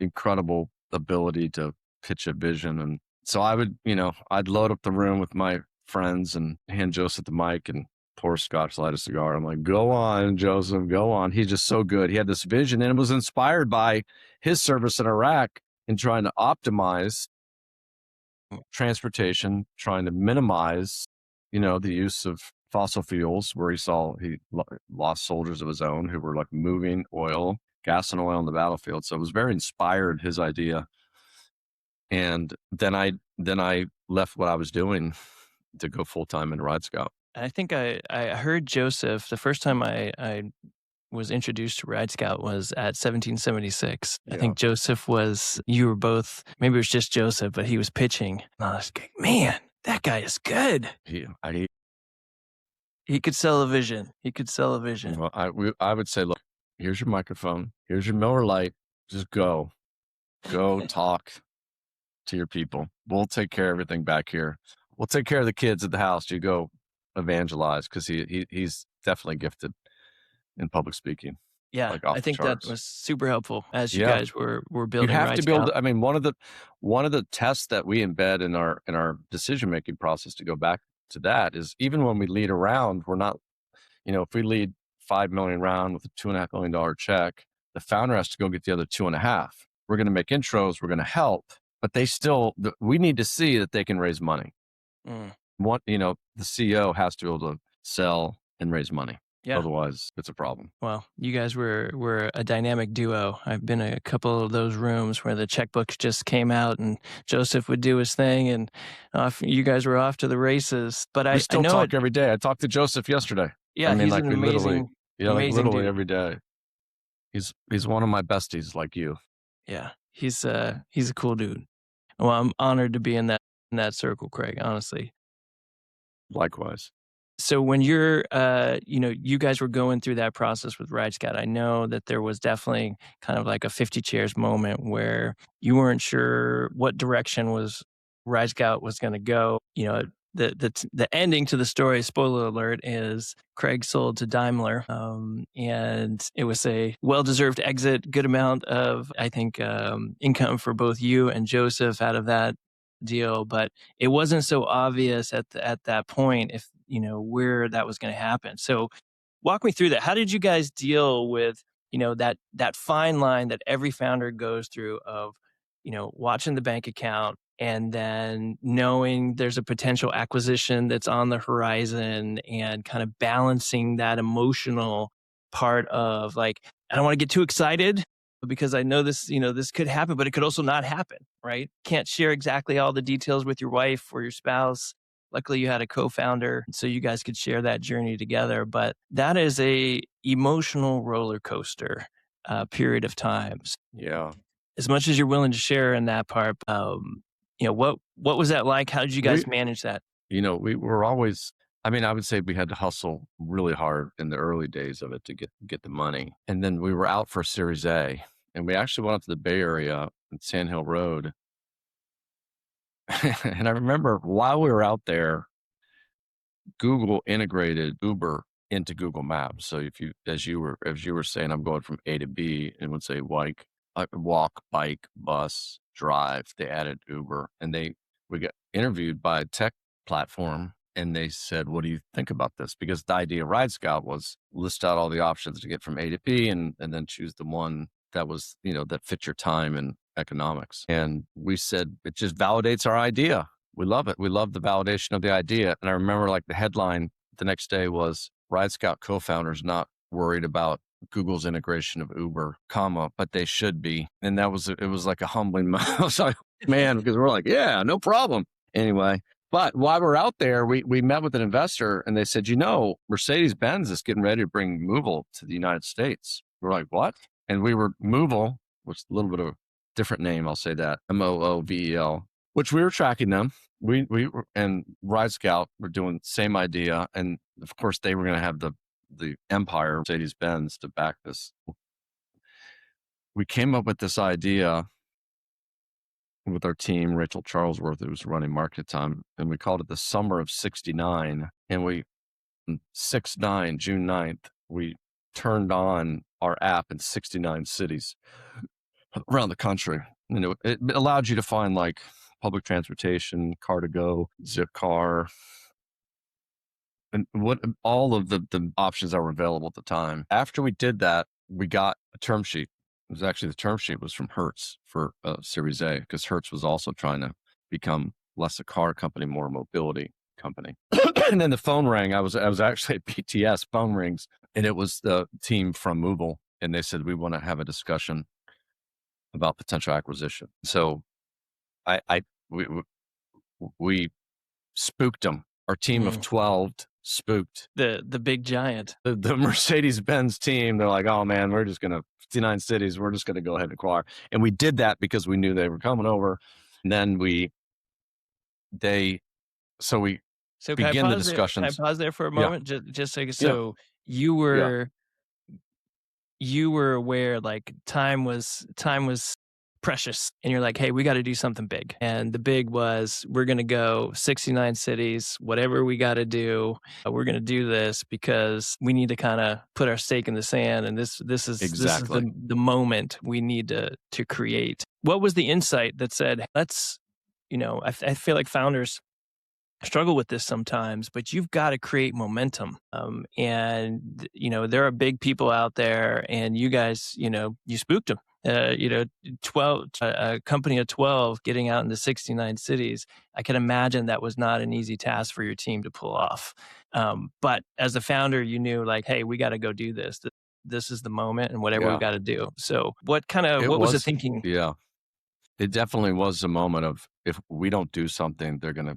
incredible ability to pitch a vision. And so I would, I'd load up the room with my friends and hand Joseph the mic and pour scotch, light a cigar. I'm like, go on, Joseph, go on. He's just so good. He had this vision, and it was inspired by his service in Iraq in trying to optimize transportation, trying to minimize, the use of fossil fuels, where he lost soldiers of his own who were like moving gas and oil on the battlefield. So it was very inspired, his idea. And then I left what I was doing to go full-time into RideScout. I think I heard Joseph, the first time I was introduced to RideScout was at 1776. Yeah. I think you were both, maybe it was just Joseph, but he was pitching. And I was like, man, that guy is good. He could sell a vision. Well, I would say, look, here's your microphone. Here's your Miller Lite. Just go talk to your people. We'll take care of everything back here. We'll take care of the kids at the house. You go evangelize, because he's definitely gifted in public speaking. Yeah, I think that was super helpful as you guys were building. You have to build. I mean, one of the tests that we embed in our decision making process, to go back to that, is even when we lead a round, we're not, if we lead $5 million round with a $2.5 million check, the founder has to go get the other 2.5. We're going to make intros. We're going to help, but we need to see that they can raise money. The CEO has to be able to sell and raise money. Yeah. Otherwise, it's a problem. Well, you guys were a dynamic duo. I've been in a couple of those rooms where the checkbooks just came out and Joseph would do his thing and you guys were off to the races. But We I still know it. talk every day. I talked to Joseph yesterday. I Yeah, mean, he's like an we literally, amazing, like amazing literally dude. every day. He's one of my besties, like you. Yeah, he's a cool dude. Well, I'm honored to be in that circle, Craig. Honestly. Likewise. So when you're, you guys were going through that process with RideScout, I know that there was definitely kind of like a 50 chairs moment where you weren't sure what direction RideScout was going to go. You know, the ending to the story, spoiler alert, is Craig sold to Daimler, and it was a well-deserved exit, good amount of, I think, income for both you and Joseph out of that deal, but it wasn't so obvious at that point if where that was going to happen. So walk me through that. How did you guys deal with that fine line that every founder goes through of watching the bank account and then knowing there's a potential acquisition that's on the horizon and kind of balancing that emotional part of like, I don't want to get too excited because I know this could happen, but it could also not happen, right? Can't share exactly all the details with your wife or your spouse. Luckily, you had a co-founder, so you guys could share that journey together. But that is a emotional roller coaster period of times. Yeah. As much as you're willing to share in that part, what was that like? How did you guys manage that? We were always, I mean, I would say we had to hustle really hard in the early days of it to get the money. And then we were out for Series A, and we actually went up to the Bay Area in Sand Hill Road. And I remember while we were out there, Google integrated Uber into Google Maps. So if you, as you were saying, I'm going from A to B, and would say walk, bike, bus, drive. They added Uber, and we got interviewed by a tech platform, and they said, "What do you think about this?" Because the idea of RideScout was list out all the options to get from A to B, and then choose the one that was that fit your time and economics. And we said it just validates our idea. We love it. We love the validation of the idea. And I remember like the headline the next day was RideScout co-founders not worried about Google's integration of Uber, but they should be. And it was like a humbling moment. I was like, man, because we're like, yeah, no problem. Anyway, but while we're out there, we met with an investor, and they said, Mercedes-Benz is getting ready to bring Movil to the United States. We're like, what? And we were Movil, which is a little bit of a different name. I'll say that, Moovel, which we were tracking them. We and RideScout were doing the same idea. And of course they were going to have the empire Mercedes-Benz to back this. We came up with this idea with our team, Rachel Charlesworth, who was running market at the time, and we called it the Summer of 69. And June 9th, we turned on our app in 69 cities around the country. It allowed you to find like public transportation, car2go, Zipcar, and all of the options that were available at the time. After we did that, we got a term sheet. It was actually the term sheet was from Hertz for Series A, because Hertz was also trying to become less a car company, more a mobility company. And then the phone rang. I was actually at BTS. Phone rings, and it was the team from Movil, and they said, we want to have a discussion about potential acquisition. So we spooked them. Our team of 12 spooked the big giant, the Mercedes-Benz team. They're like, oh man, we're just going to 59 cities. We're just going to go ahead and acquire. And we did that because we knew they were coming over. And then we begin the discussions. Can I pause there for a moment? Yeah. Just so you were aware like time was precious, and you're like, hey, we got to do something big. And the big was, we're going to go 69 cities, whatever we got to do. We're going to do this because we need to kind of put our stake in the sand. And this is the moment we need to create. What was the insight that said, let's, I feel like founders struggle with this sometimes, but you've got to create momentum. And there are big people out there, and you guys, you spooked them. 12, a company of 12 getting out into 69 cities. I can imagine that was not an easy task for your team to pull off. But as a founder, you knew like, hey, we got to go do this. This is the moment and whatever we Yeah. got to do. So what It was the was, thinking? yeah. It definitely was a moment of, if we don't do something, they're gonna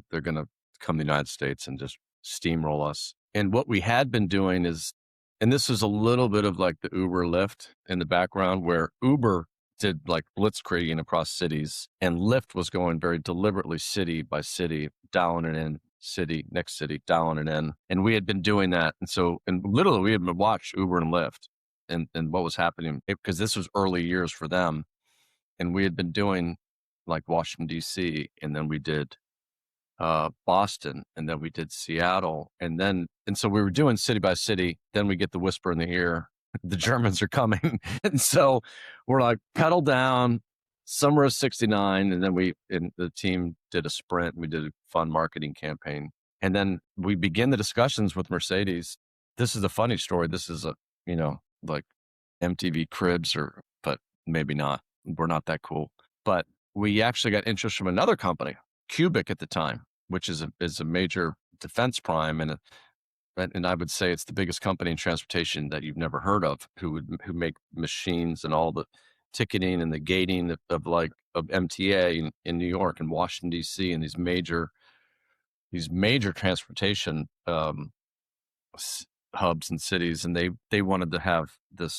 come to the United States and just steamroll us. And what we had been doing is, and this was a little bit of like the Uber Lyft in the background, where Uber did like blitzkrieging across cities, and Lyft was going very deliberately city by city, dialing it in, city, next city, dialing it in. And we had been doing that. And so, and literally we had been watched Uber and Lyft and what was happening, because this was early years for them. And we had been doing like Washington, D.C., and then we did Boston, and then we did Seattle. And so we were doing city by city. Then we get the whisper in the ear, the Germans are coming. And so we're like, pedal down, summer of 69. And then the team did a sprint. We did a fun marketing campaign. And then we begin the discussions with Mercedes. This is a funny story. This is like MTV Cribs, but maybe not. We're not that cool. But we actually got interest from another company, Cubic at the time, which is a major defense prime, and I would say it's the biggest company in transportation that you've never heard of, who make machines and all the ticketing and the gating of MTA in New York and Washington D.C. and these major transportation hubs and cities, and they wanted to have the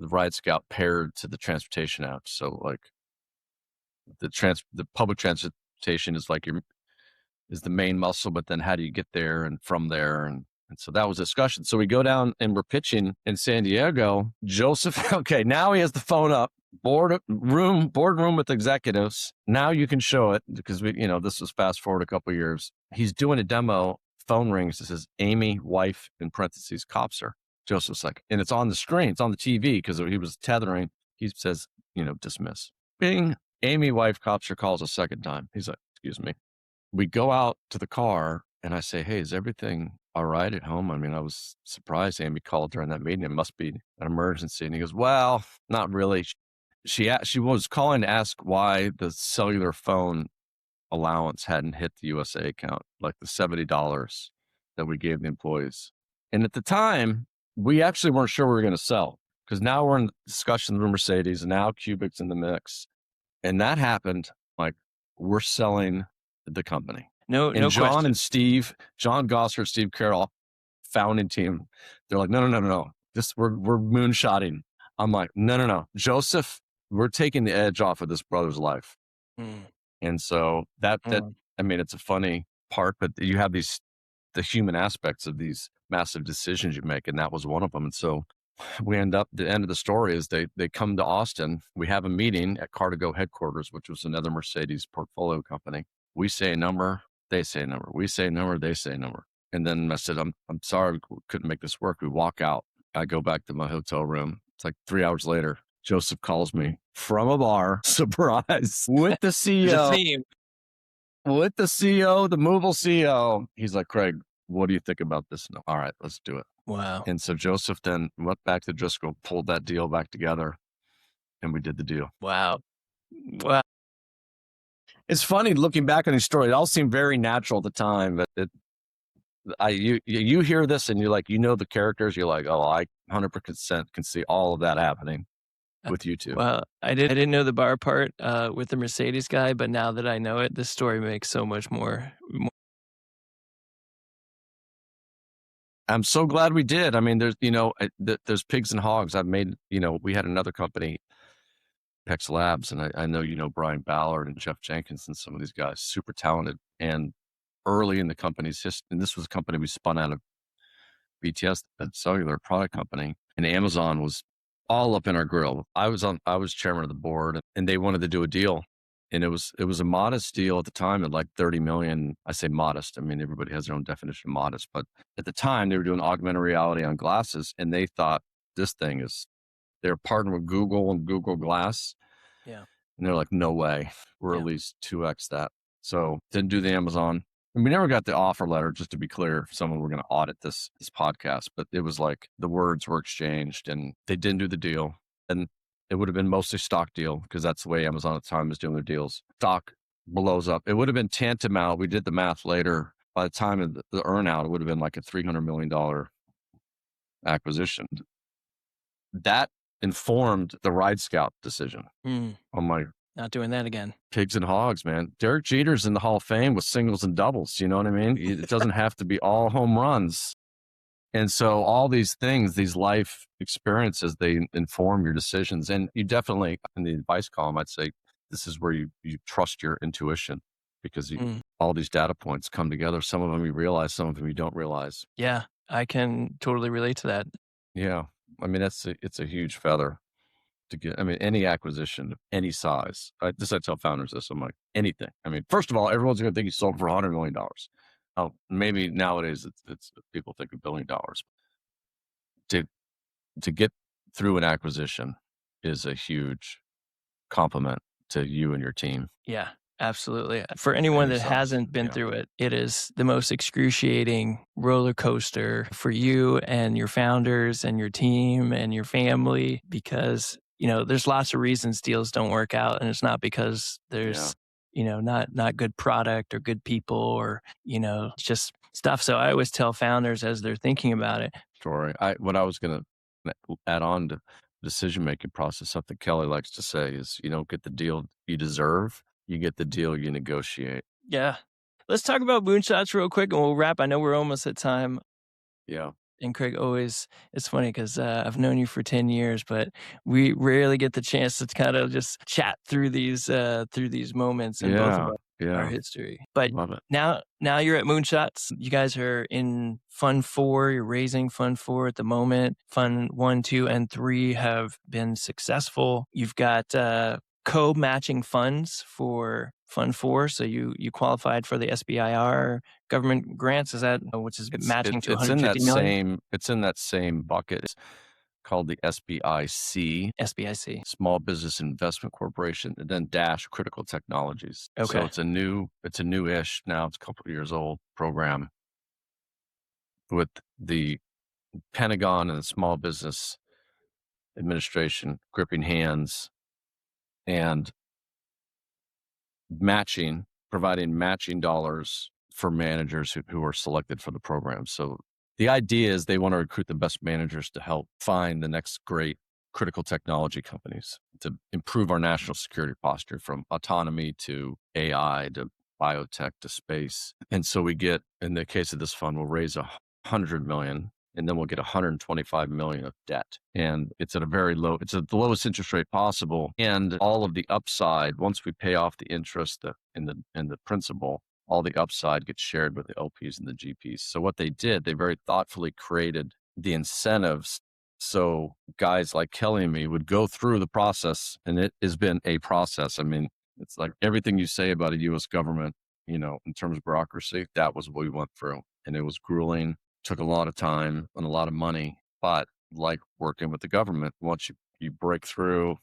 RideScout paired to the transportation app. So like the public transportation is the main muscle, but then how do you get there and from there? And so that was a discussion. So we go down and we're pitching in San Diego. Joseph, okay, now he has the phone up, boardroom with executives. Now you can show it, because this was fast forward a couple of years. He's doing a demo, phone rings, it says Amy, wife, in parentheses, Copser. Joseph's like, and it's on the screen, it's on the TV, because he was tethering. He says, dismiss. Bing, Amy, wife, Copser calls a second time. He's like, excuse me. We go out to the car and I say, hey, is everything all right at home? I mean, I was surprised Amy called during that meeting. It must be an emergency. And he goes, well, not really. She was calling to ask why the cellular phone allowance hadn't hit the USA account, like the $70 that we gave the employees. And at the time, we actually weren't sure we were going to sell, because now we're in discussions with Mercedes, and now Cubic's in the mix. And that happened, like, we're selling the company. No John question. and Steve, John Gosser, Steve Carroll, founding team, they're like, no. We're moonshotting. I'm like, no. Joseph, we're taking the edge off of this brother's life. And so that I mean, it's a funny part, but you have the human aspects of these massive decisions you make, and that was one of them. And so we end up, the end of the story is they come to Austin. We have a meeting at Car2Go headquarters, which was another Mercedes portfolio company. We say a number, they say a number. We say a number, they say a number. And then I said, I'm sorry, we couldn't make this work. We walk out. I go back to my hotel room. It's like 3 hours later. Joseph calls me from a bar, surprise, with the CEO. With the CEO, the Movable CEO. He's like, Craig, what do you think about this? No. All right, let's do it. Wow. And so Joseph then went back to Driscoll, pulled that deal back together, and we did the deal. Wow. It's funny looking back on these stories. It all seemed very natural at the time, but you hear this and you're like, the characters. You're like, oh, I 100% can see all of that happening with you two. Well, I didn't know the bar part with the Mercedes guy, but now that I know it, this story makes so much more. I'm so glad we did. I mean, there's pigs and hogs. I've made, we had another company, Pex Labs, and I know, Brian Ballard and Jeff Jenkins and some of these guys, super talented. And early in the company's history, and this was a company we spun out of BTS, a cellular product company, and Amazon was all up in our grill. I was chairman of the board, and they wanted to do a deal. And it was a modest deal at the time at like 30 million. I say modest. I mean, everybody has their own definition of modest, but at the time they were doing augmented reality on glasses, and they thought they're partnered with Google and Google Glass. Yeah. And they're like, no way. We're at least 2x that. So didn't do the Amazon. And we never got the offer letter, just to be clear, if someone were going to audit this podcast, but it was like the words were exchanged and they didn't do the deal. And It would have been mostly stock deal because that's the way Amazon at the time was doing their deals. Stock blows up. It would have been tantamount. We did the math later. By the time of the earn out, it would have been like a $300 million acquisition. That informed the RideScout decision. On my Not doing that again. pigs and hogs, man. Derek Jeter's in the Hall of Fame with singles and doubles. You know what I mean? It doesn't have to be all home runs. And so all these things, these life experiences, they inform your decisions. And you definitely, in the advice column, I'd say this is where you trust your intuition because all these data points come together. Some of them you realize, some of them you don't realize. Yeah, I can totally relate to that. Yeah. I mean, it's a huge feather to get. I mean, any acquisition of any size. I tell founders this. I'm like, anything. I mean, first of all, everyone's going to think you sold for $100 million. Oh, maybe nowadays it's people think $1 billion. To get through an acquisition is a huge compliment to you and your team. Yeah, absolutely. For anyone that hasn't been through it, it is the most excruciating roller coaster for you and your founders and your team and your family because, there's lots of reasons deals don't work out. And it's not because there's, not good product or good people or, just stuff. So I always tell founders as they're thinking about it. Story. What I was going to add on to the decision-making process, something Kelly likes to say is, you don't get the deal you deserve, you get the deal you negotiate. Yeah. Let's talk about Moonshots real quick and we'll wrap. I know we're almost at time. Yeah. And Craig, it's funny because I've known you for 10 years, but we rarely get the chance to kind of just chat through these moments in both of our history. But now you're at Moonshots. You guys are in Fund 4. You're raising Fund 4 at the moment. Fund 1, 2, and 3 have been successful. You've got co-matching funds for Fund 4, so you qualified for the SBIR government grants. Is that which is matching to 150 million? It's in that same bucket. It's called the SBIC. SBIC, Small Business Investment Corporation, and then Dash Critical Technologies. Okay, so it's a new-ish now. It's a couple of years old program with the Pentagon and the Small Business Administration gripping hands and providing matching dollars for managers who are selected for the program. So the idea is they want to recruit the best managers to help find the next great critical technology companies to improve our national security posture from autonomy to AI to biotech to space. And so we get, in the case of this fund, we'll raise $100 million and then we'll get $125 million of debt. And it's at the lowest interest rate possible. And all of the upside, once we pay off the interest and the principal, all the upside gets shared with the LPs and the GPs. So what they did, they very thoughtfully created the incentives. So guys like Kelly and me would go through the process, and it has been a process. I mean, it's like everything you say about a U.S. government, in terms of bureaucracy, that was what we went through. And it was grueling, took a lot of time and a lot of money. But like working with the government, once you break through,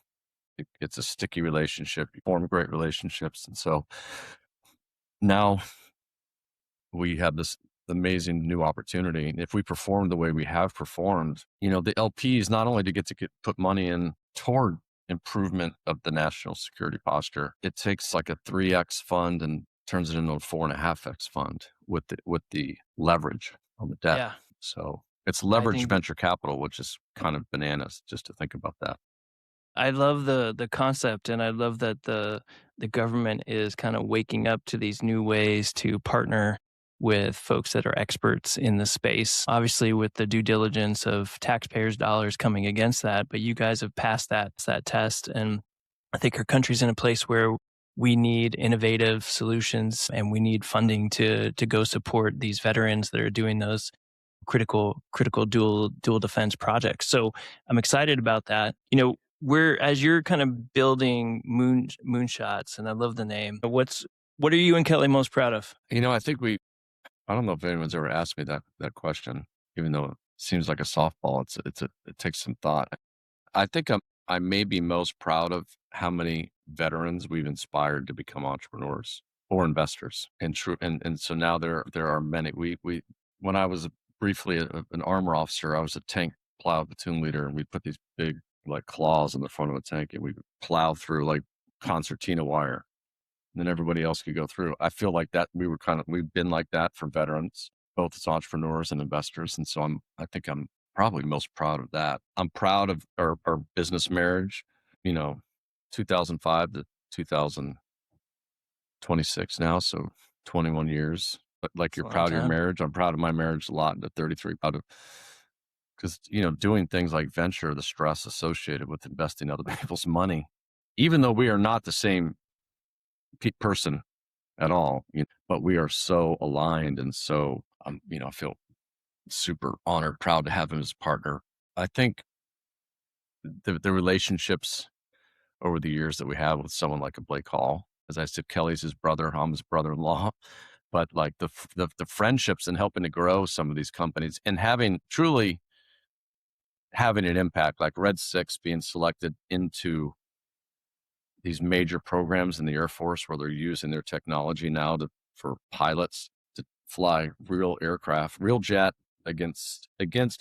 it's a sticky relationship. You form great relationships. And so now we have this amazing new opportunity. And if we perform the way we have performed, the LPs not only to get put money in toward improvement of the national security posture, it takes like a 3x fund and turns it into a 4.5x fund with the leverage on the debt. Yeah. So it's leveraged venture capital, which is kind of bananas just to think about that. I love the concept, and I love that the government is kind of waking up to these new ways to partner with folks that are experts in the space. Obviously, with the due diligence of taxpayers' dollars coming against that, but you guys have passed that test, and I think our country's in a place where we need innovative solutions, and we need funding to go support these veterans that are doing those critical dual defense projects. So I'm excited about that. As you're kind of building Moonshots, and I love the name, what are you and Kelly most proud of? I think I don't know if anyone's ever asked me that question, even though it seems like a softball. It takes some thought. I think I may be most proud of how many veterans we've inspired to become entrepreneurs or investors. And so now there are many. When I was briefly an armor officer, I was a tank plow platoon leader, and we put these big like claws in the front of a tank, and we would plow through like concertina wire. And then everybody else could go through. I feel like that we've been like that for veterans, both as entrepreneurs and investors. And so I think I'm probably most proud of that. I'm proud of our business marriage, 2005 to 2026 now. So 21 years, but like It's a you're long proud of your time. marriage. I'm proud of my marriage a lot. The 33 proud of, because, doing things like venture, the stress associated with investing other people's money, even though we are not the same person at all, but we are so aligned. And so, I feel super honored, proud to have him as a partner. I think the relationships over the years that we have with someone like a Blake Hall, as I said, Kelly's his brother, I'm his brother-in-law, but like the friendships and helping to grow some of these companies and truly having an impact, like Red 6 being selected into these major programs in the Air Force where they're using their technology now for pilots to fly real aircraft, real jet against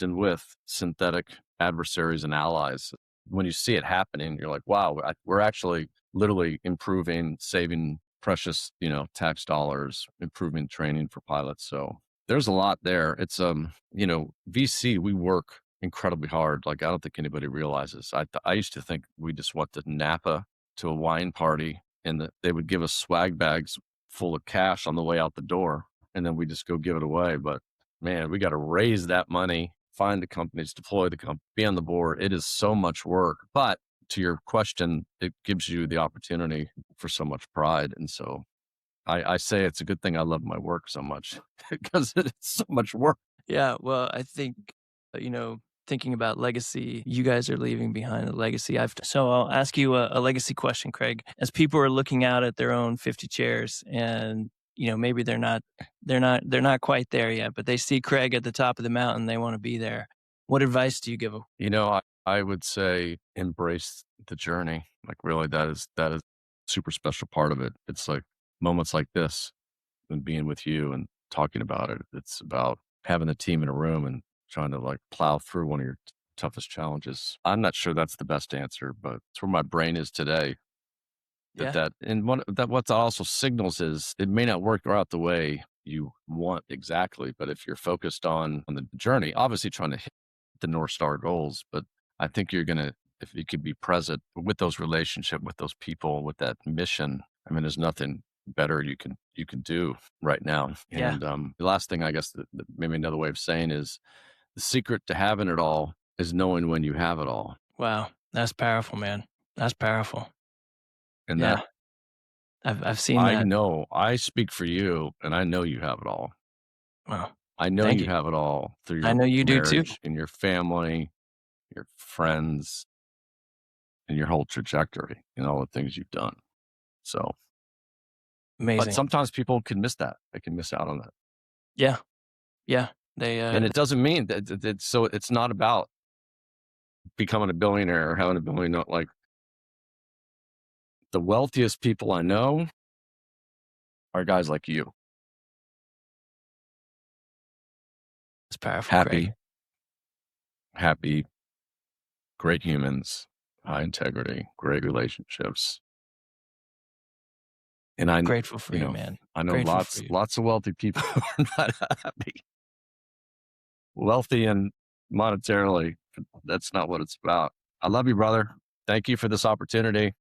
and with synthetic adversaries and allies. When you see it happening, you're like, wow, we're actually literally improving, saving precious, tax dollars, improving training for pilots. So there's a lot there. It's, VC, we work incredibly hard. Like, I don't think anybody realizes. I used to think we just went to Napa to a wine party and they would give us swag bags full of cash on the way out the door. And then we just go give it away. But man, we got to raise that money, find the companies, deploy the company, be on the board. It is so much work. But to your question, it gives you the opportunity for so much pride. And so I say it's a good thing I love my work so much because it's so much work. Yeah, well, I think, thinking about legacy, you guys are leaving behind a legacy. So I'll ask you a legacy question, Craig. As people are looking out at their own 50 chairs and maybe they're not quite there yet, but they see Craig at the top of the mountain, they want to be there. What advice do you give them? I would say embrace the journey. Like, really, that is super special part of it. It's like moments like this and being with you and talking about it. It's about having a team in a room and trying to like plow through one of your toughest challenges. I'm not sure that's the best answer, but it's where my brain is today. Yeah, What that also signals is it may not work out the way you want exactly, but if you're focused on the journey, obviously trying to hit the North Star goals, but I think if you could be present with those relationships, with those people, with that mission, I mean, there's nothing better you can do right now. yeah. And the last thing, I guess, maybe another way of saying is the secret to having it all is knowing when you have it all. Wow, that's powerful, man. That's powerful. And that Yeah, I've seen I that. know I speak for you, and I know you have it all. Wow, I know thank you you. have it all through I your know you do too. marriage and your family, your friends, and your whole trajectory and all the things you've done. So, but Amazing. sometimes people can miss that. They can miss out on that. Yeah, yeah. They And it doesn't mean so it's not about becoming a billionaire or having a billion. Like, the wealthiest people I know are guys like you, it's powerful, Craig. happy, happy, great humans, high integrity, great relationships. And Grateful for you, man. I know Grateful for you. lots of wealthy people who are not happy. Wealthy and monetarily, that's not what it's about. I love you, brother. Thank you for this opportunity.